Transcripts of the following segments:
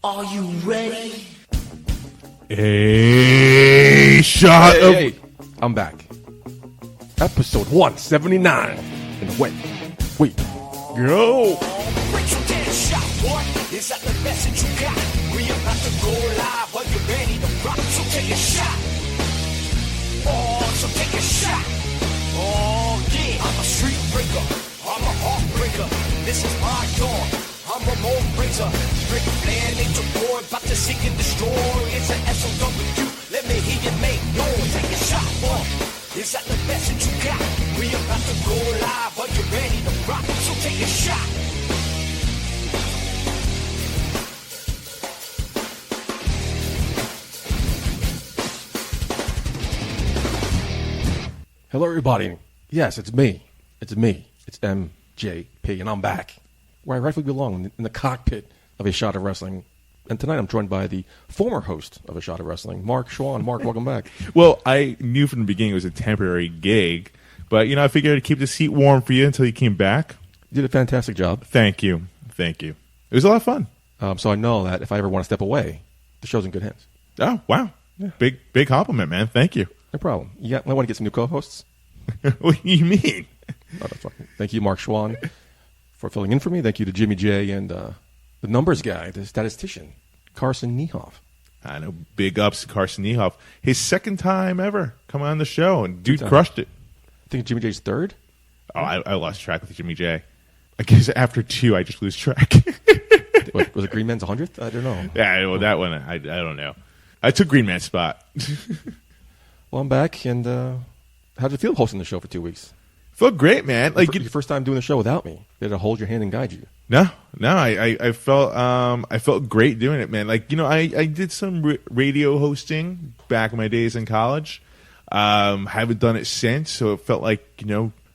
Are you ready? A shot of... Hey, I'm back. Episode 179. And wait, Go. Break some damn shot, what? Is that the message you got? We about to go live. Are you ready to rock? So take a shot. Oh, so take a shot. Oh, yeah. I'm a street breaker. I'm a heartbreaker. This is my dawn. I'm a moon breaker. Ric Flair, Nature Boy, about to seek and destroy. It's an SOW. Let me hear you make noise. Take a shot, what? Is that the message you got? We about to go live. Are you ready to rock? So take a shot. hello everybody. Yes, it's me. It's MJP, and I'm back. Where I rightfully belong, in the cockpit of A Shot of Wrestling. And tonight I'm joined by the former host of A Shot of Wrestling, Mark Schwann. Mark, welcome back. Well, I knew from the beginning it was a temporary gig, but, I figured I'd keep the seat warm for you until you came back. You did a fantastic job. Thank you. It was a lot of fun. So I know that if I ever want to step away, the show's in good hands. Oh, wow. Yeah. Big compliment, man. Thank you. No problem. I want to get some new co-hosts. What do you mean? Oh, that's fine. Thank you, Mark Schwann, for filling in for me. Thank you to Jimmy J and the numbers guy, the statistician, Carson Niehoff. I know. Big ups to Carson Niehoff. His second time ever coming on the show, and dude crushed it. I think Jimmy J's third. Oh, I lost track with Jimmy J. I guess after two, I just lose track. What, was it Green Man's 100th? I don't know. Yeah, well, that one, I don't know. I took Green Man's spot. Well, I'm back, and how did it feel hosting the show for 2 weeks? Felt great, man. Like your first time doing the show without me. They had to hold your hand and guide you. No, I felt great doing it, man. Like, I did some radio hosting back in my days in college. Haven't done it since, so it felt like,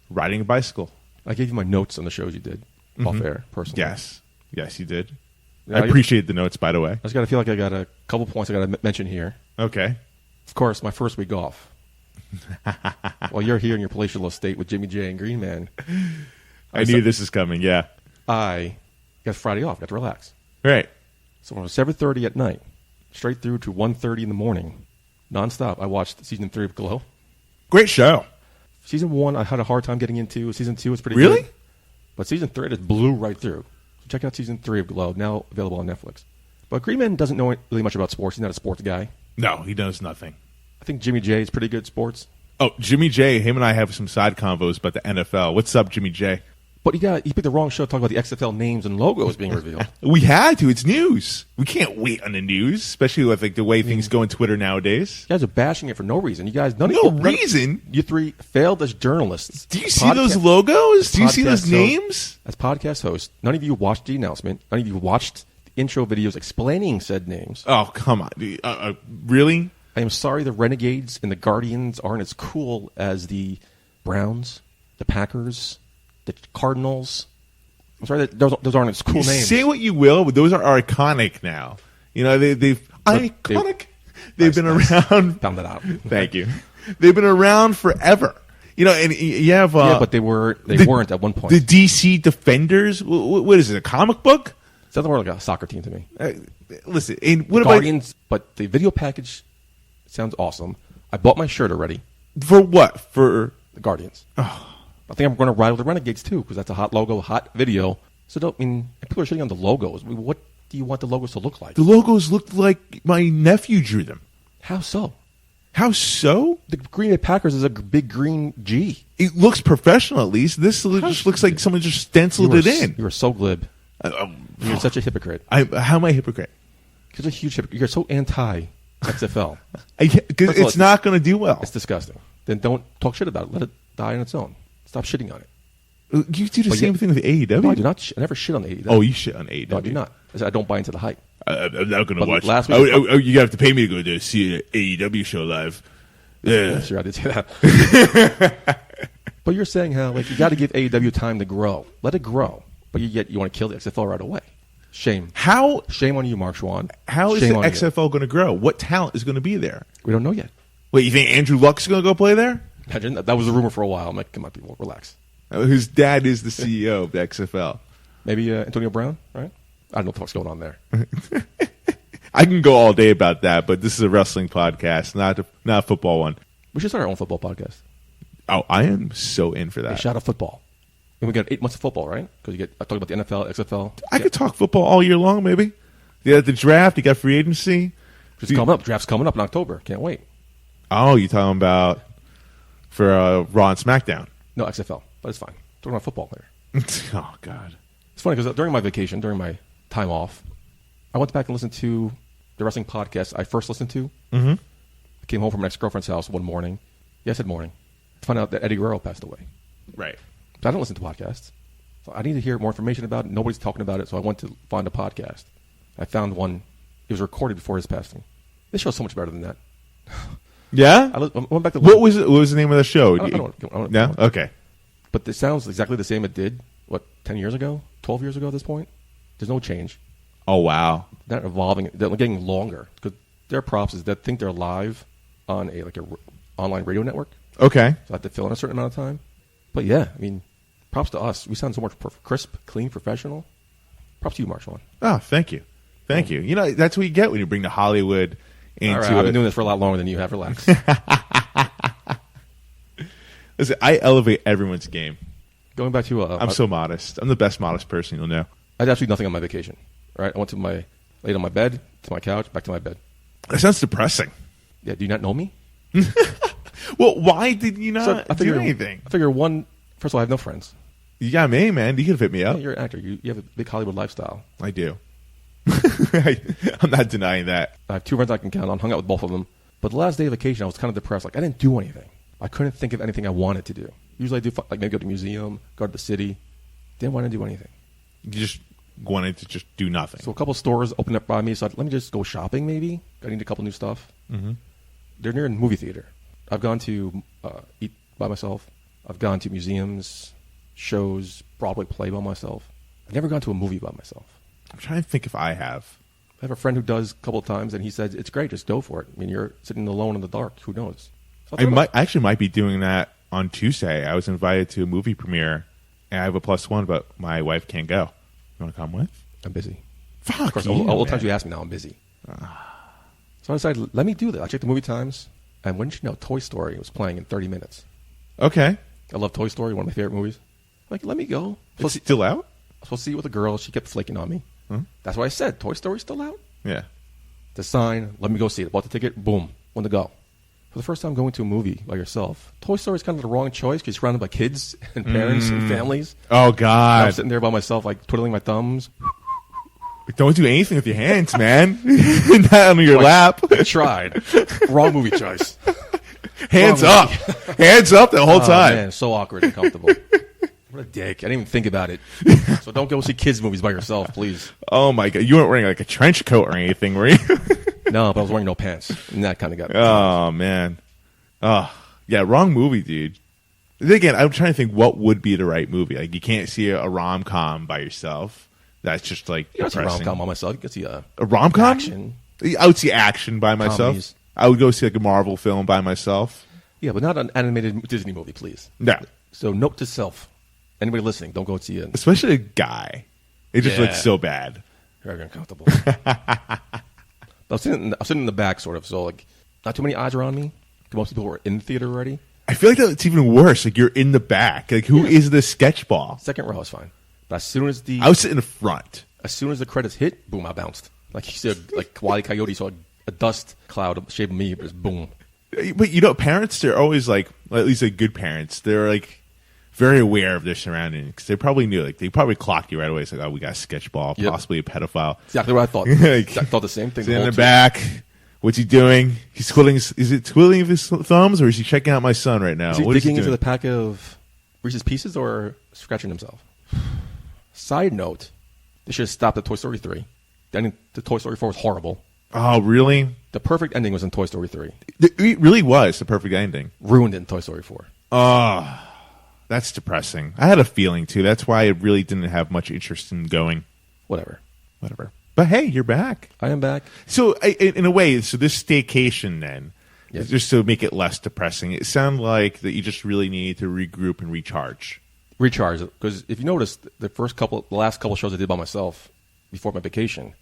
riding a bicycle. I gave you my notes on the shows you did off air, personally. Yes, you did. Yeah, I appreciate the notes, by the way. I just got to feel like I got a couple points I got to mention here. Okay. Of course, my first week off. While you're here in your palatial estate with Jimmy J and Green Man. I knew this is coming, yeah. I got Friday off, got to relax. Right. So from 7:30 at night, straight through to 1:30 in the morning, nonstop, I watched Season 3 of Glow. Great show. Season 1, I had a hard time getting into. Season 2 was pretty Really? good. But Season 3 just blew right through. So check out Season 3 of Glow, now available on Netflix. But Green Man doesn't know really much about sports. He's not a sports guy. No, he knows nothing. I think Jimmy J is pretty good at sports. Oh, Jimmy J, him and I have some side convos about the NFL. What's up, Jimmy J? But he picked the wrong show to talk about the XFL names and logos being revealed. We had to. It's news. We can't wait on the news, especially with the way things go on Twitter nowadays. You guys are bashing it for no reason. You guys, reason? You three failed as journalists. Do you see those logos? Do you see those names? As podcast hosts, none of you watched the announcement. None of you watched the intro videos explaining said names. Oh, come on. Really? I am sorry the Renegades and the Guardians aren't as cool as the Browns, the Packers, the Cardinals. I'm sorry that those aren't as cool names. Say what you will, but those are iconic now. They've been around. Found that out. Thank you. They've been around forever. And you have but they weren't at one point. The DC Defenders. What is it? A comic book? Sounds more like a soccer team to me. Listen, and what the about Guardians? But the video package sounds awesome. I bought my shirt already. For what? For the Guardians. Oh. I think I'm going to ride with the Renegades too, because that's a hot logo, hot video. So people are shitting on the logos. What do you want the logos to look like? The logos look like my nephew drew them. How so? How so? The Green Bay Packers is a big green G. It looks professional, at least. This just looks like someone just stenciled it in. You are so glib. You're such a hypocrite. How am I a hypocrite? You're a huge hypocrite. You're so anti-XFL. Because it's not going to do well. It's disgusting. Then don't talk shit about it. Let it die on its own. Stop shitting on it. You do the same thing with AEW? No, I do not. I never shit on AEW. Oh, you shit on AEW? No, I do not. I don't buy into the hype. I'm not going to watch. Last week, you have to pay me to go to see an AEW show live. Yeah, sure, I did say that. But you're saying how you got to give AEW time to grow. Let it grow. But you want to kill the XFL right away. Shame. Shame on you, Mark Schwann. How is the XFL going to grow? What talent is going to be there? We don't know yet. Wait, you think Andrew Luck's going to go play there? Imagine that was a rumor for a while. I'm like, come on, people, relax. His dad is the CEO of the XFL. Maybe Antonio Brown, right? I don't know what's going on there. I can go all day about that, but this is a wrestling podcast, not a football one. We should start our own football podcast. Oh, I am so in for that. A shot of football. And we got 8 months of football, right? Because I talk about the NFL, XFL. I could talk football all year long, maybe. You got the draft, you got free agency. It's coming up. Draft's coming up in October. Can't wait. Oh, you talking about for Raw and SmackDown? No, XFL. But it's fine. Talking about football here. Oh, God. It's funny because during my vacation, during my time off, I went back and listened to the wrestling podcast I first listened to. Mm-hmm. I came home from my ex-girlfriend's house one morning. Yeah, I said morning. To find out that Eddie Guerrero passed away. Right. So I don't listen to podcasts. So I need to hear more information about it. Nobody's talking about it, so I went to find a podcast. I found one. It was recorded before his passing. This show's so much better than that. Yeah? I went back to What was the name of the show? I don't No? Okay. But it sounds exactly the same it did, 10 years ago? 12 years ago at this point? There's no change. Oh, wow. They're not evolving. They're getting longer. Because their props is they think they're live on a online radio network. Okay. So I have to fill in a certain amount of time. But yeah, I mean, props to us. We sound so much crisp, clean, professional. Props to you, Marshawn. Oh, thank you. Thank you. You know, that's what you get when you bring the Hollywood into All right, I've been doing this for a lot longer than you have. Relax. Listen, I elevate everyone's game. Going back to... I'm so modest. I'm the best modest person you'll know. I did absolutely nothing on my vacation. All right, I went to laid on my bed, to my couch, back to my bed. That sounds depressing. Yeah, do you not know me? Well, why did you not do anything? I figure first of all, I have no friends. You got me, man. You can fit me up. Yeah, you're an actor. You have a big Hollywood lifestyle. I do. I'm not denying that. I have 2 friends I can count on. Hung out with both of them. But the last day of vacation, I was kind of depressed. Like, I didn't do anything. I couldn't think of anything I wanted to do. Usually I do, like, maybe go to a museum, go to the city. Didn't want to do anything. You just wanted to just do nothing. So a couple stores opened up by me, so let me just go shopping maybe. I need a couple new stuff. Mm-hmm. They're near a movie theater. I've gone to eat by myself. I've gone to museums, shows, Broadway play by myself. I've never gone to a movie by myself. I'm trying to think if I have. I have a friend who does a couple of times, and he says, it's great, just go for it. I mean, you're sitting alone in the dark. Who knows? So I actually might be doing that on Tuesday. I was invited to a movie premiere, and I have a +1, but my wife can't go. You want to come with? I'm busy. Fuck Of course, you, all the times you ask me now, I'm busy. So I decided, let me do that. I checked the movie times, and wouldn't you know, Toy Story was playing in 30 minutes. Okay. I love Toy Story, one of my favorite movies. Like, let me go. It's still out? I was supposed to see it with a girl. She kept flaking on me. Huh? That's what I said. Toy Story's still out? Yeah. The sign, let me go see it. Bought the ticket, boom, when to go. For the first time going to a movie by yourself, Toy Story is kind of the wrong choice because you're surrounded by kids and parents and families. Oh, And God. I'm sitting there by myself, like, twiddling my thumbs. Don't do anything with your hands, man. Not on your lap. I tried. Wrong movie choice. Hands Wrong up. Hands up the whole Oh, time. man, so awkward and comfortable. What a dick. I didn't even think about it. So don't go see kids' movies by yourself, please. Oh, my God. You weren't wearing like a trench coat or anything, were you? No, but I was wearing no pants. And that kind of got me. Oh, man. Oh, yeah, wrong movie, dude. Again, I'm trying to think what would be the right movie. Like, you can't see a rom-com by yourself. That's just, like, You can see a depressing. rom-com by myself. You can see a rom-com? action. I would see action by myself. Comedies. I would go see, like, a Marvel film by myself. Yeah, but not an animated Disney movie, please. No. So note to self. Anybody listening, don't go see it. Especially a guy. It just Yeah. looks so bad. Very uncomfortable. I'm sitting in the back, sort of. So, like, not too many eyes around me. Most people were in the theater already. I feel like that's even worse. Like, you're in the back. Like, who is this sketch ball? Second row is fine. But as soon as I was sitting in the front. As soon as the credits hit, boom, I bounced. Like you said, like Wile E. Coyote saw a dust cloud of shape of me, but just boom. But, you know, parents, they're always like, at least like good parents, they're like very aware of their surroundings. Because they probably knew, like, they probably clocked you right away. It's like, oh, we got a sketch ball, Yep. possibly a pedophile. Exactly what I thought. Like, I thought the same thing. He's in whole the time. back. What's he doing? He's twiddling. Is it twiddling of his thumbs, or is he checking out my son right now? Is he What digging he into doing? the pack of Reese's Pieces or scratching himself? Side note, they should have stopped at Toy Story 3. The Toy Story 4 was horrible. Oh, really? The perfect ending was in Toy Story 3. It really was the perfect ending. Ruined it in Toy Story 4. Oh, that's depressing. I had a feeling, too. That's why I really didn't have much interest in going. Whatever. But hey, you're back. I am back. So, in a way, so this staycation then, Yes. just to make it less depressing, it sounded like that you just really need to regroup and recharge. Recharge. Because if you notice, the last couple shows I did by myself before my vacation,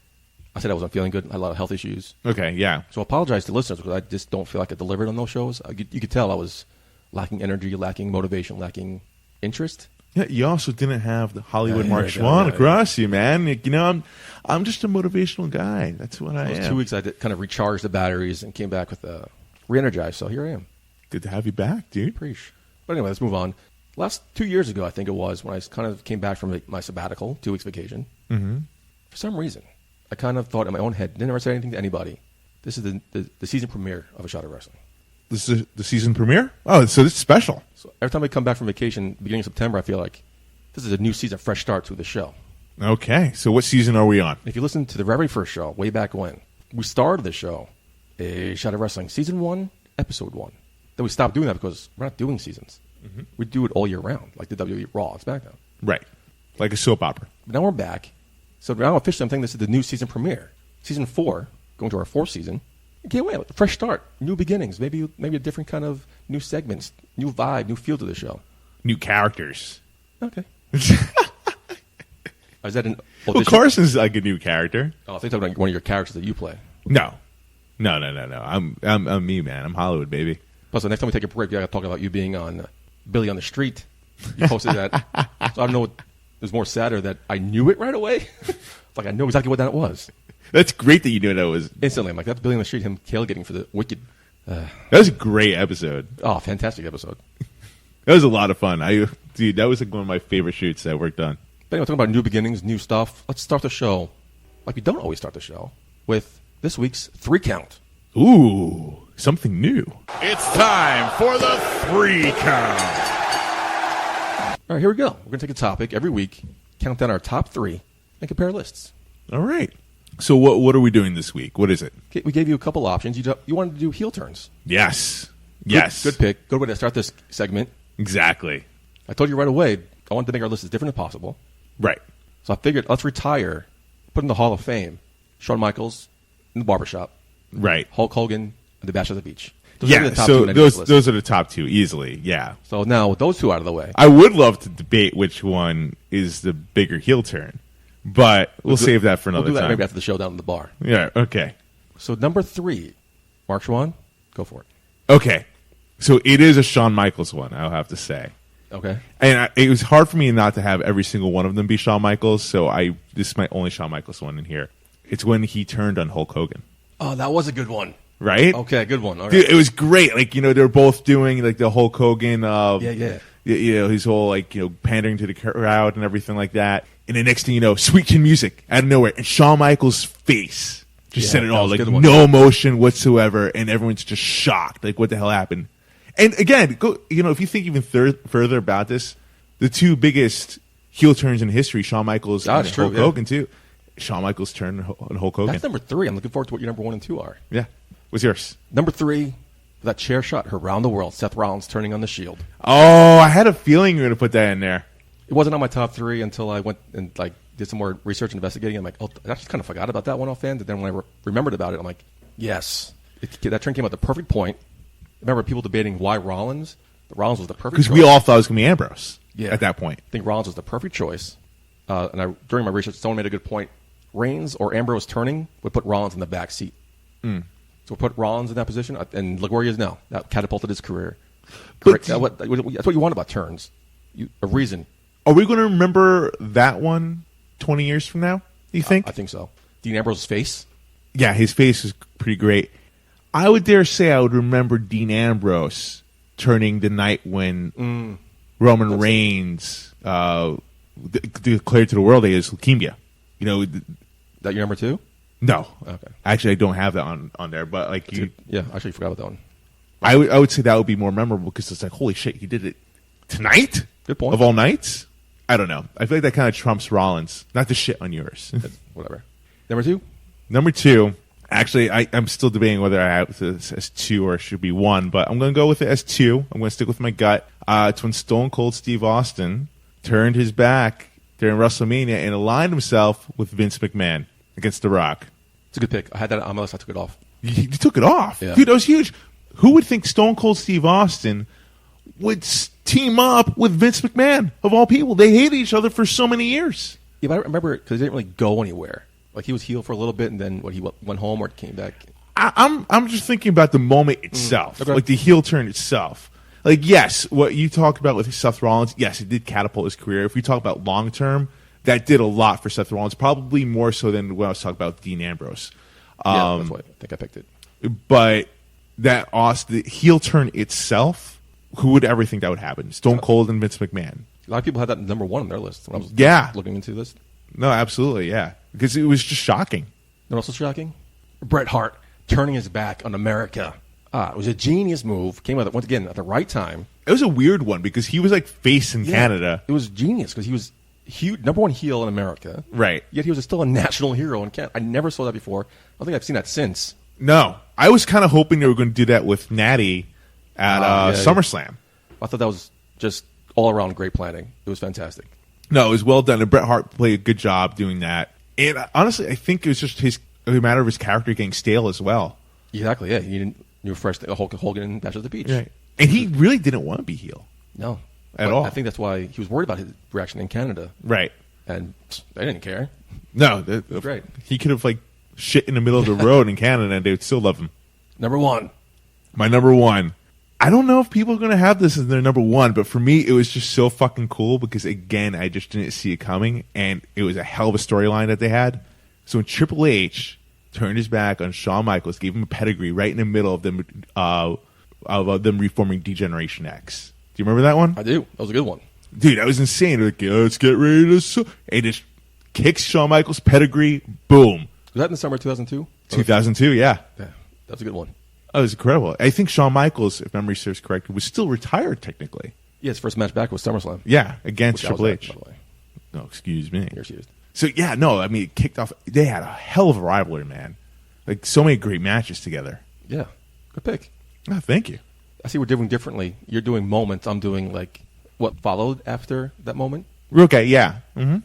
I said I wasn't feeling good. I had a lot of health issues. Okay, yeah. So I apologize to listeners because I just don't feel like I delivered on those shows. You could tell I was lacking energy, lacking motivation, lacking interest. Yeah, you also didn't have the Hollywood Mark Schwann across you, man. You know, I'm just a motivational guy. That's what I am. Those 2 weeks I did kind of recharged the batteries and came back with re-energized. So here I am. Good to have you back, dude. Preach. But anyway, let's move on. Last 2 years ago, I think it was, when I kind of came back from my sabbatical, 2 weeks vacation. Mm-hmm. For some reason, I kind of thought in my own head, didn't ever say anything to anybody. This is the season premiere of A Shot of Wrestling. This is the season premiere? Oh, so this is special. So every time I come back from vacation, beginning of September, I feel like this is a new season, fresh start to the show. Okay, so what season are we on? If you listen to the very first show, way back when, we started the show, A Shot of Wrestling, Season 1, Episode 1. Then we stopped doing that because we're not doing seasons. Mm-hmm. We do it all year round, like the WWE Raw and SmackDown. Right, like a soap opera. But now we're back. So now officially I'm thinking this is the new season premiere. Season 4, going to our 4th season. Can't wait. Fresh start, new beginnings, maybe a different kind of new segments, new vibe, new feel to the show. New characters. Okay. Is that an audition? Well, Carson's like a new character. Oh, I think that's one of your characters that you play. No. I'm me, man. I'm Hollywood, baby. Plus, the next time we take a break, we got to talk about you being on Billy on the Street. You posted that. So I don't know what was more sadder, that I knew it right away. Like I know exactly what that was. That's great that you knew that was. Instantly, I'm like, that's Billy on the Street, him tailgating for the Wicked. That was a great episode. Oh, fantastic episode. That was a lot of fun. Dude, that was like one of my favorite shoots that I worked on. But anyway, talking about new beginnings, new stuff, let's start the show, like we don't always start the show, with this week's 3 count. Ooh, something new. It's time for the 3 count. All right, here we go. We're going to take a topic every week, count down our top 3, and compare lists. All right. So what are we doing this week? What is it? Okay, we gave you a couple options. You wanted to do heel turns. Yes. Yes. Good pick. Good way to start this segment. Exactly. I told you right away, I wanted to make our list as different as possible. Right. So I figured, let's retire, put in the Hall of Fame, Shawn Michaels in the barbershop. Right. Hulk Hogan and the Bash at the Beach. Those are the top two those are the top 2, easily, yeah. So now, with those 2 out of the way. I would love to debate which one is the bigger heel turn, but we'll save that for another time. We'll do that time. maybe after the show down at the bar. Yeah, okay. So number 3, Mark Schwann, go for it. Okay. So it is a Shawn Michaels one, I'll have to say. Okay. And it was hard for me not to have every single one of them be Shawn Michaels, so this is my only Shawn Michaels one in here. It's when he turned on Hulk Hogan. Oh, that was a good one. Right? Okay, good one. All right. Dude, it was great. Like, they're both doing like the Hulk Hogan, yeah. His whole like, pandering to the crowd and everything like that. And the next thing you know, sweet chin music out of nowhere, and Shawn Michaels' face just said it all. Like no emotion whatsoever, and everyone's just shocked. Like, what the hell happened? And again, if you think even further about this, the 2 biggest heel turns in history, Shawn Michaels and Hulk Hogan too. Shawn Michaels turned on Hulk Hogan. That's number 3. I'm looking forward to what your number 1 and 2 are. Yeah. What's yours? Number 3, that chair shot around the world. Seth Rollins turning on the Shield. Oh, I had a feeling you were going to put that in there. It wasn't on my top 3 until I went and did some more research and investigating. I'm like, oh, I just kind of forgot about that one offhand. And then when I remembered about it, I'm like, yes. That turn came at the perfect point. I remember people debating why Rollins. Rollins was the perfect choice. Because we all thought it was going to be Ambrose at that point. I think Rollins was the perfect choice. During my research, someone made a good point. Reigns or Ambrose turning would put Rollins in the back seat. Mm. So we put Rollins in that position, and look where he is now. That catapulted his career. But that's what you want about turns. A reason. Are we going to remember that one 20 years from now, do you think? I think so. Dean Ambrose's face? Yeah, his face is pretty great. I would dare say I would remember Dean Ambrose turning the night when Roman Reigns declared to the world that he has leukemia. That your number 2? No. Okay. Actually, I don't have that on there, but like yeah, actually forgot about that one. I would say that would be more memorable because it's like, holy shit, he did it tonight? Good point. Of all nights? I don't know. I feel like that kind of trumps Rollins. Not to shit on yours. Whatever. Number 2? Number 2. Actually, I'm still debating whether I have this as 2 or it should be 1, but I'm going to go with it as 2. I'm going to stick with my gut. It's when Stone Cold Steve Austin turned his back during WrestleMania and aligned himself with Vince McMahon against The Rock. It's a good pick. I had that on my list. I took it off. You took it off? Yeah. Dude, that was huge. Who would think Stone Cold Steve Austin would team up with Vince McMahon, of all people? They hated each other for so many years. Yeah, but I remember because they didn't really go anywhere. Like he was heel for a little bit, and then he went home or came back. I'm just thinking about the moment itself, okay. like the heel turn itself. Like, yes, what you talked about with Seth Rollins, yes, it did catapult his career. If we talk about long term, that did a lot for Seth Rollins, probably more so than when I was talking about Dean Ambrose. That's why I think I picked it. But the heel turn itself, who would ever think that would happen? Stone Cold and Vince McMahon. A lot of people had that number one on their list when I was looking into this. No, absolutely, yeah. Because it was just shocking. And also shocking? Bret Hart turning his back on America. It was a genius move. Came out, once again, at the right time. It was a weird one because he was like face in Canada. It was genius because he was huge, number one heel in America. Right. Yet he was still a national hero in Canada. I never saw that before. I don't think I've seen that since. No. I was kind of hoping they were going to do that with Natty at SummerSlam. I thought that was just all-around great planning. It was fantastic. No, it was well done, and Bret Hart played a good job doing that. And honestly, I think it was just a matter of his character getting stale as well. Exactly, yeah. He didn't refresh Hulk Hogan and Bash at the Beach. Right. And he really didn't want to be heel. No. At all. I think that's why he was worried about his reaction in Canada. Right. And they didn't care. No. Right. He could have, like, shit in the middle of the road in Canada, and they would still love him. Number one. My number one. I don't know if people are going to have this as their number one, but for me, it was just so fucking cool because, again, I just didn't see it coming, and it was a hell of a storyline that they had. So when Triple H turned his back on Shawn Michaels, gave him a pedigree right in the middle of them reforming Degeneration X. Do you remember that one? I do. That was a good one. Dude, that was insane. Like, let's get ready to... And just kicks Shawn Michaels' pedigree. Boom. Was that in the summer of 2002? 2002, yeah. Yeah, that was a good one. Oh, it was incredible. I think Shawn Michaels, if memory serves correctly, was still retired technically. Yeah, his first match back was SummerSlam. Yeah, against Which Triple I was H. at, by the way. No, excuse me. You're excused. So, yeah, no, I mean, it kicked off. They had a hell of a rivalry, man. Like, so many great matches together. Yeah, good pick. Oh, thank you. I see we're doing differently. You're doing moments. I'm doing, like, what followed after that moment. Okay, yeah. Mm-hmm.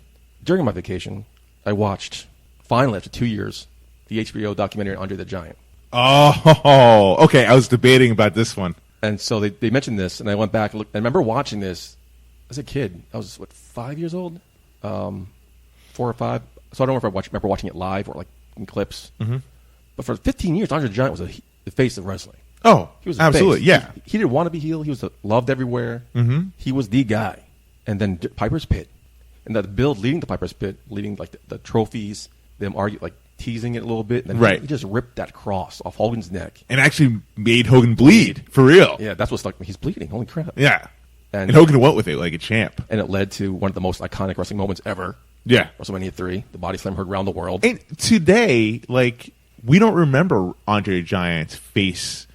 During my vacation, I watched, finally after 2 years, the HBO documentary Andre the Giant. Oh, okay. I was debating about this one. And so they mentioned this, and I went back and looked. I remember watching this as a kid. I was, 5 years old? 4 or 5. So I don't know if I remember watching it live or, like, in clips. Mm-hmm. But for 15 years, Andre the Giant was the face of wrestling. Oh, he was absolutely, face. yeah. He didn't want to be heel. He was loved everywhere. Mm-hmm. He was the guy. And then Piper's Pit. And that build leading to Piper's Pit, leading, like, the trophies, them argue, like, teasing it a little bit. And then he just ripped that cross off Hogan's neck. And actually made Hogan bleed, for real. Yeah, that's what's like, he's bleeding. Holy crap. Yeah. And Hogan went with it like a champ. And it led to one of the most iconic wrestling moments ever. Yeah. WrestleMania 3, the body slam heard around the world. And today, like, we don't remember Andre the Giant's his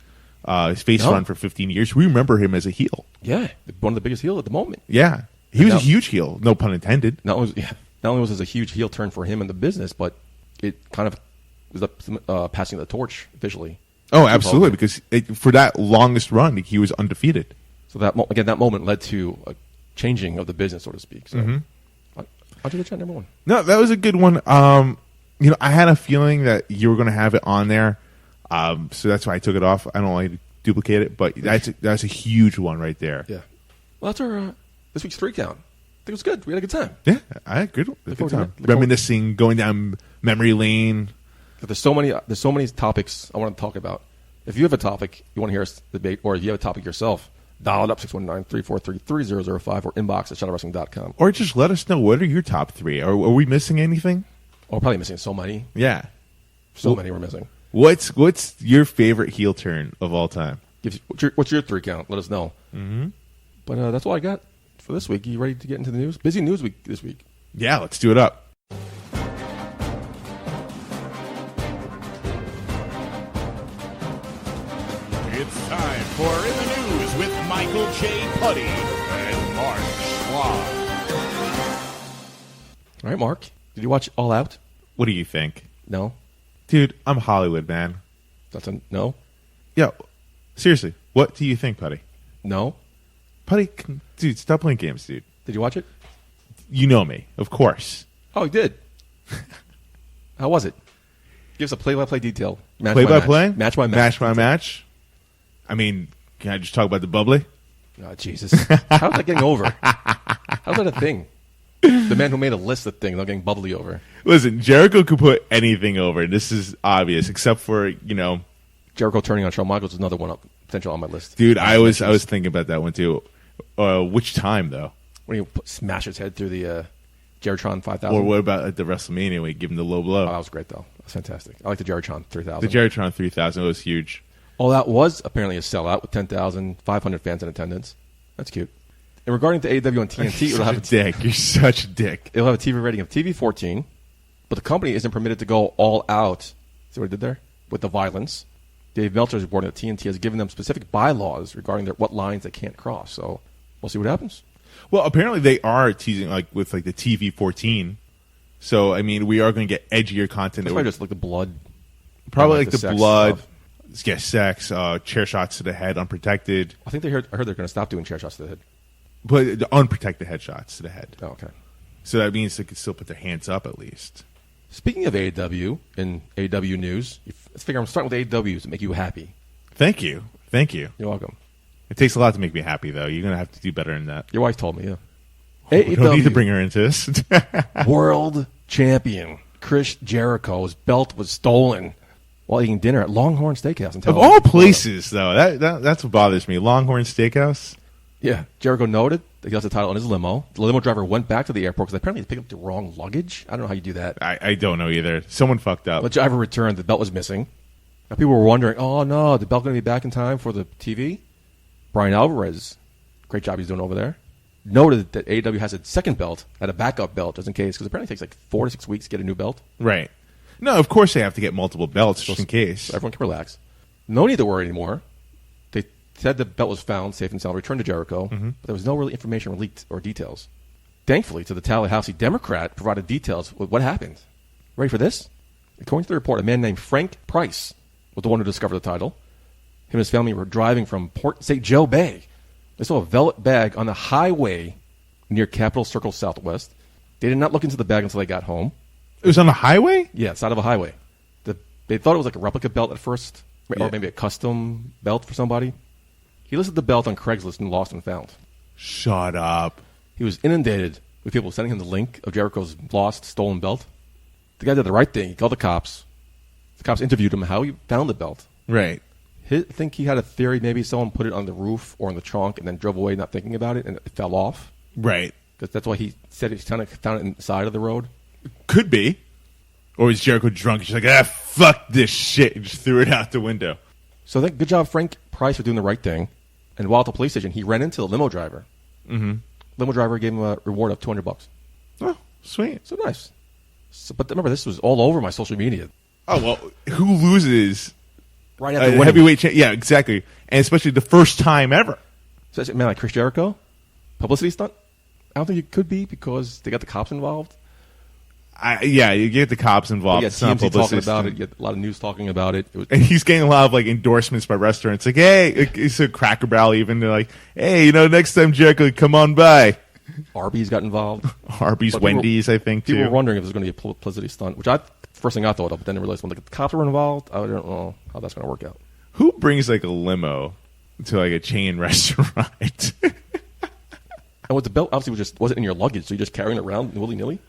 face run for 15 years. We remember him as a heel. Yeah, one of the biggest heel at the moment. Yeah. He was a huge heel, no pun intended. Not only was it a huge heel turn for him in the business, but it kind of was the passing of the torch officially. Oh, absolutely, because for that longest run, he was undefeated. So that moment led to a changing of the business, so to speak. So I'll do the chat number one. No, that was a good one. I had a feeling that you were going to have it on there, so that's why I took it off. I don't like to duplicate it, but that's a huge one right there. Yeah. Well, that's our this week's 3 count. I think it was good. We had a good time. Yeah, I had a good time. Reminiscing, going down memory lane. But there's so many topics I want to talk about. If you have a topic you want to hear us debate, or if you have a topic yourself, dial it up 619-343-3005 or inbox at shadowwrestling.com. Or just let us know, what are your top 3? Are we missing anything? Oh, we're probably missing so many. Yeah. Many we're missing. What's your favorite heel turn of all time? What's your 3 count? Let us know. Mm-hmm. But that's all I got for this week. You ready to get into the news? Busy news week this week. Yeah, let's do it up. It's time for In the News with Michael J. Putty and Mark Schwab. All right, Mark. Did you watch All Out? What do you think? No. Dude, I'm Hollywood, man. That's a no? Yeah. Seriously, what do you think, Putty? No. Putty, dude, stop playing games, dude. Did you watch it? You know me, of course. Oh, you did. How was it? Give us a play-by-play detail. Play-by-play? Match by match. Match by match? I mean, can I just talk about the bubbly? Oh, Jesus. How's that getting over? How's that a thing? The man who made a list of things, not getting bubbly over. Listen, Jericho could put anything over. This is obvious, except for Jericho turning on Shawn Michaels is another one potential on my list. dude. I was thinking about that one too. Which time though? When he smash his head through the Jeritron 5000. Or what about at the WrestleMania when he gave him the low blow? Oh, that was great though. That was fantastic. I like the Jeritron 3000. The Jeritron 3000 was huge. Oh, that was apparently a sellout with 10,500 fans in attendance. That's cute. And regarding the AEW on TNT, it'll have Dick. You're such a dick. It'll have a TV rating of TV 14, but the company isn't permitted to go all out. See what I did there? With the violence. Dave Meltzer is reporting that TNT has given them specific bylaws regarding what lines they can't cross. So we'll see what happens. Well, apparently they are teasing with the TV 14. So I mean, we are going to get edgier content. That's probably just like the blood. Probably and, the sex blood. stuff. Yeah, sex, chair shots to the head, unprotected. I think I heard they're going to stop doing chair shots to the head. But the unprotected headshots to the head. Oh, okay. So that means they can still put their hands up at least. Speaking of AEW and AEW news, let's figure I'm starting with AEW to make you happy. Thank you. You're welcome. It takes a lot to make me happy, though. You're going to have to do better than that. Your wife told me, yeah. We don't need to bring her into this. World champion Chris Jericho's belt was stolen while eating dinner at Longhorn Steakhouse in Of all places, though, that's what bothers me. Longhorn Steakhouse? Yeah, Jericho noted that he lost the title in his limo. The limo driver went back to the airport because apparently he picked up the wrong luggage. I don't know how you do that. I don't know either. Someone fucked up. The driver returned. The belt was missing. Now, people were wondering, oh, no, the belt going to be back in time for the TV? Brian Alvarez, great job he's doing over there, noted that AEW has a second belt, had a backup belt just in case, because apparently it takes like 4 to 6 weeks to get a new belt. Right. No, of course they have to get multiple belts just in case. So everyone can relax. No need to worry anymore. They said the belt was found, safe and sound, returned to Jericho, but there was no real information leaked or details. Thankfully, to the Tallahassee Democrat provided details with what happened. Ready for this? According to the report, a man named Frank Price was the one who discovered the title. Him and his family were driving from Port St. Joe Bay. They saw a velvet bag on the highway near Capitol Circle Southwest. They did not look into the bag until they got home. It was on the highway? Yeah, side of a highway. They thought it was like a replica belt at first, or maybe a custom belt for somebody. He listed the belt on Craigslist and lost and found. Shut up. He was inundated with people sending him the link of Jericho's lost, stolen belt. The guy did the right thing. He called the cops. The cops interviewed him how he found the belt. Right. I think he had a theory maybe someone put it on the roof or in the trunk and then drove away not thinking about it and it fell off. Right. Because that's why he said he found it inside of the road. Could be. Or was Jericho drunk? He's like, fuck this shit. And just threw it out the window. So good job, Frank Price, for doing the right thing. And while at the police station, he ran into the limo driver. Mm-hmm. Limo driver gave him a reward of $200. Oh, sweet. So nice. But remember, this was all over my social media. Oh, well, who loses Right after a heavyweight champ? Yeah, exactly. And especially the first time ever. So that's a man like Chris Jericho? Publicity stunt? I don't think it could be because they got the cops involved. You get the cops involved. You It's got not TMZ talking publicity. about it. You get a lot of news talking about it. And he's getting a lot of endorsements by restaurants. Like, hey, it's a Cracker Barrel even. They're like, hey, next time Jericho, come on by. Arby's got involved. Arby's, Wendy's, I think, too. People were wondering if it was going to be a publicity stunt, which first thing I thought of, but then I realized when the cops were involved, I don't know how that's going to work out. Who brings a limo to a chain restaurant? And with the belt, obviously, wasn't in your luggage, so you're just carrying it around willy-nilly?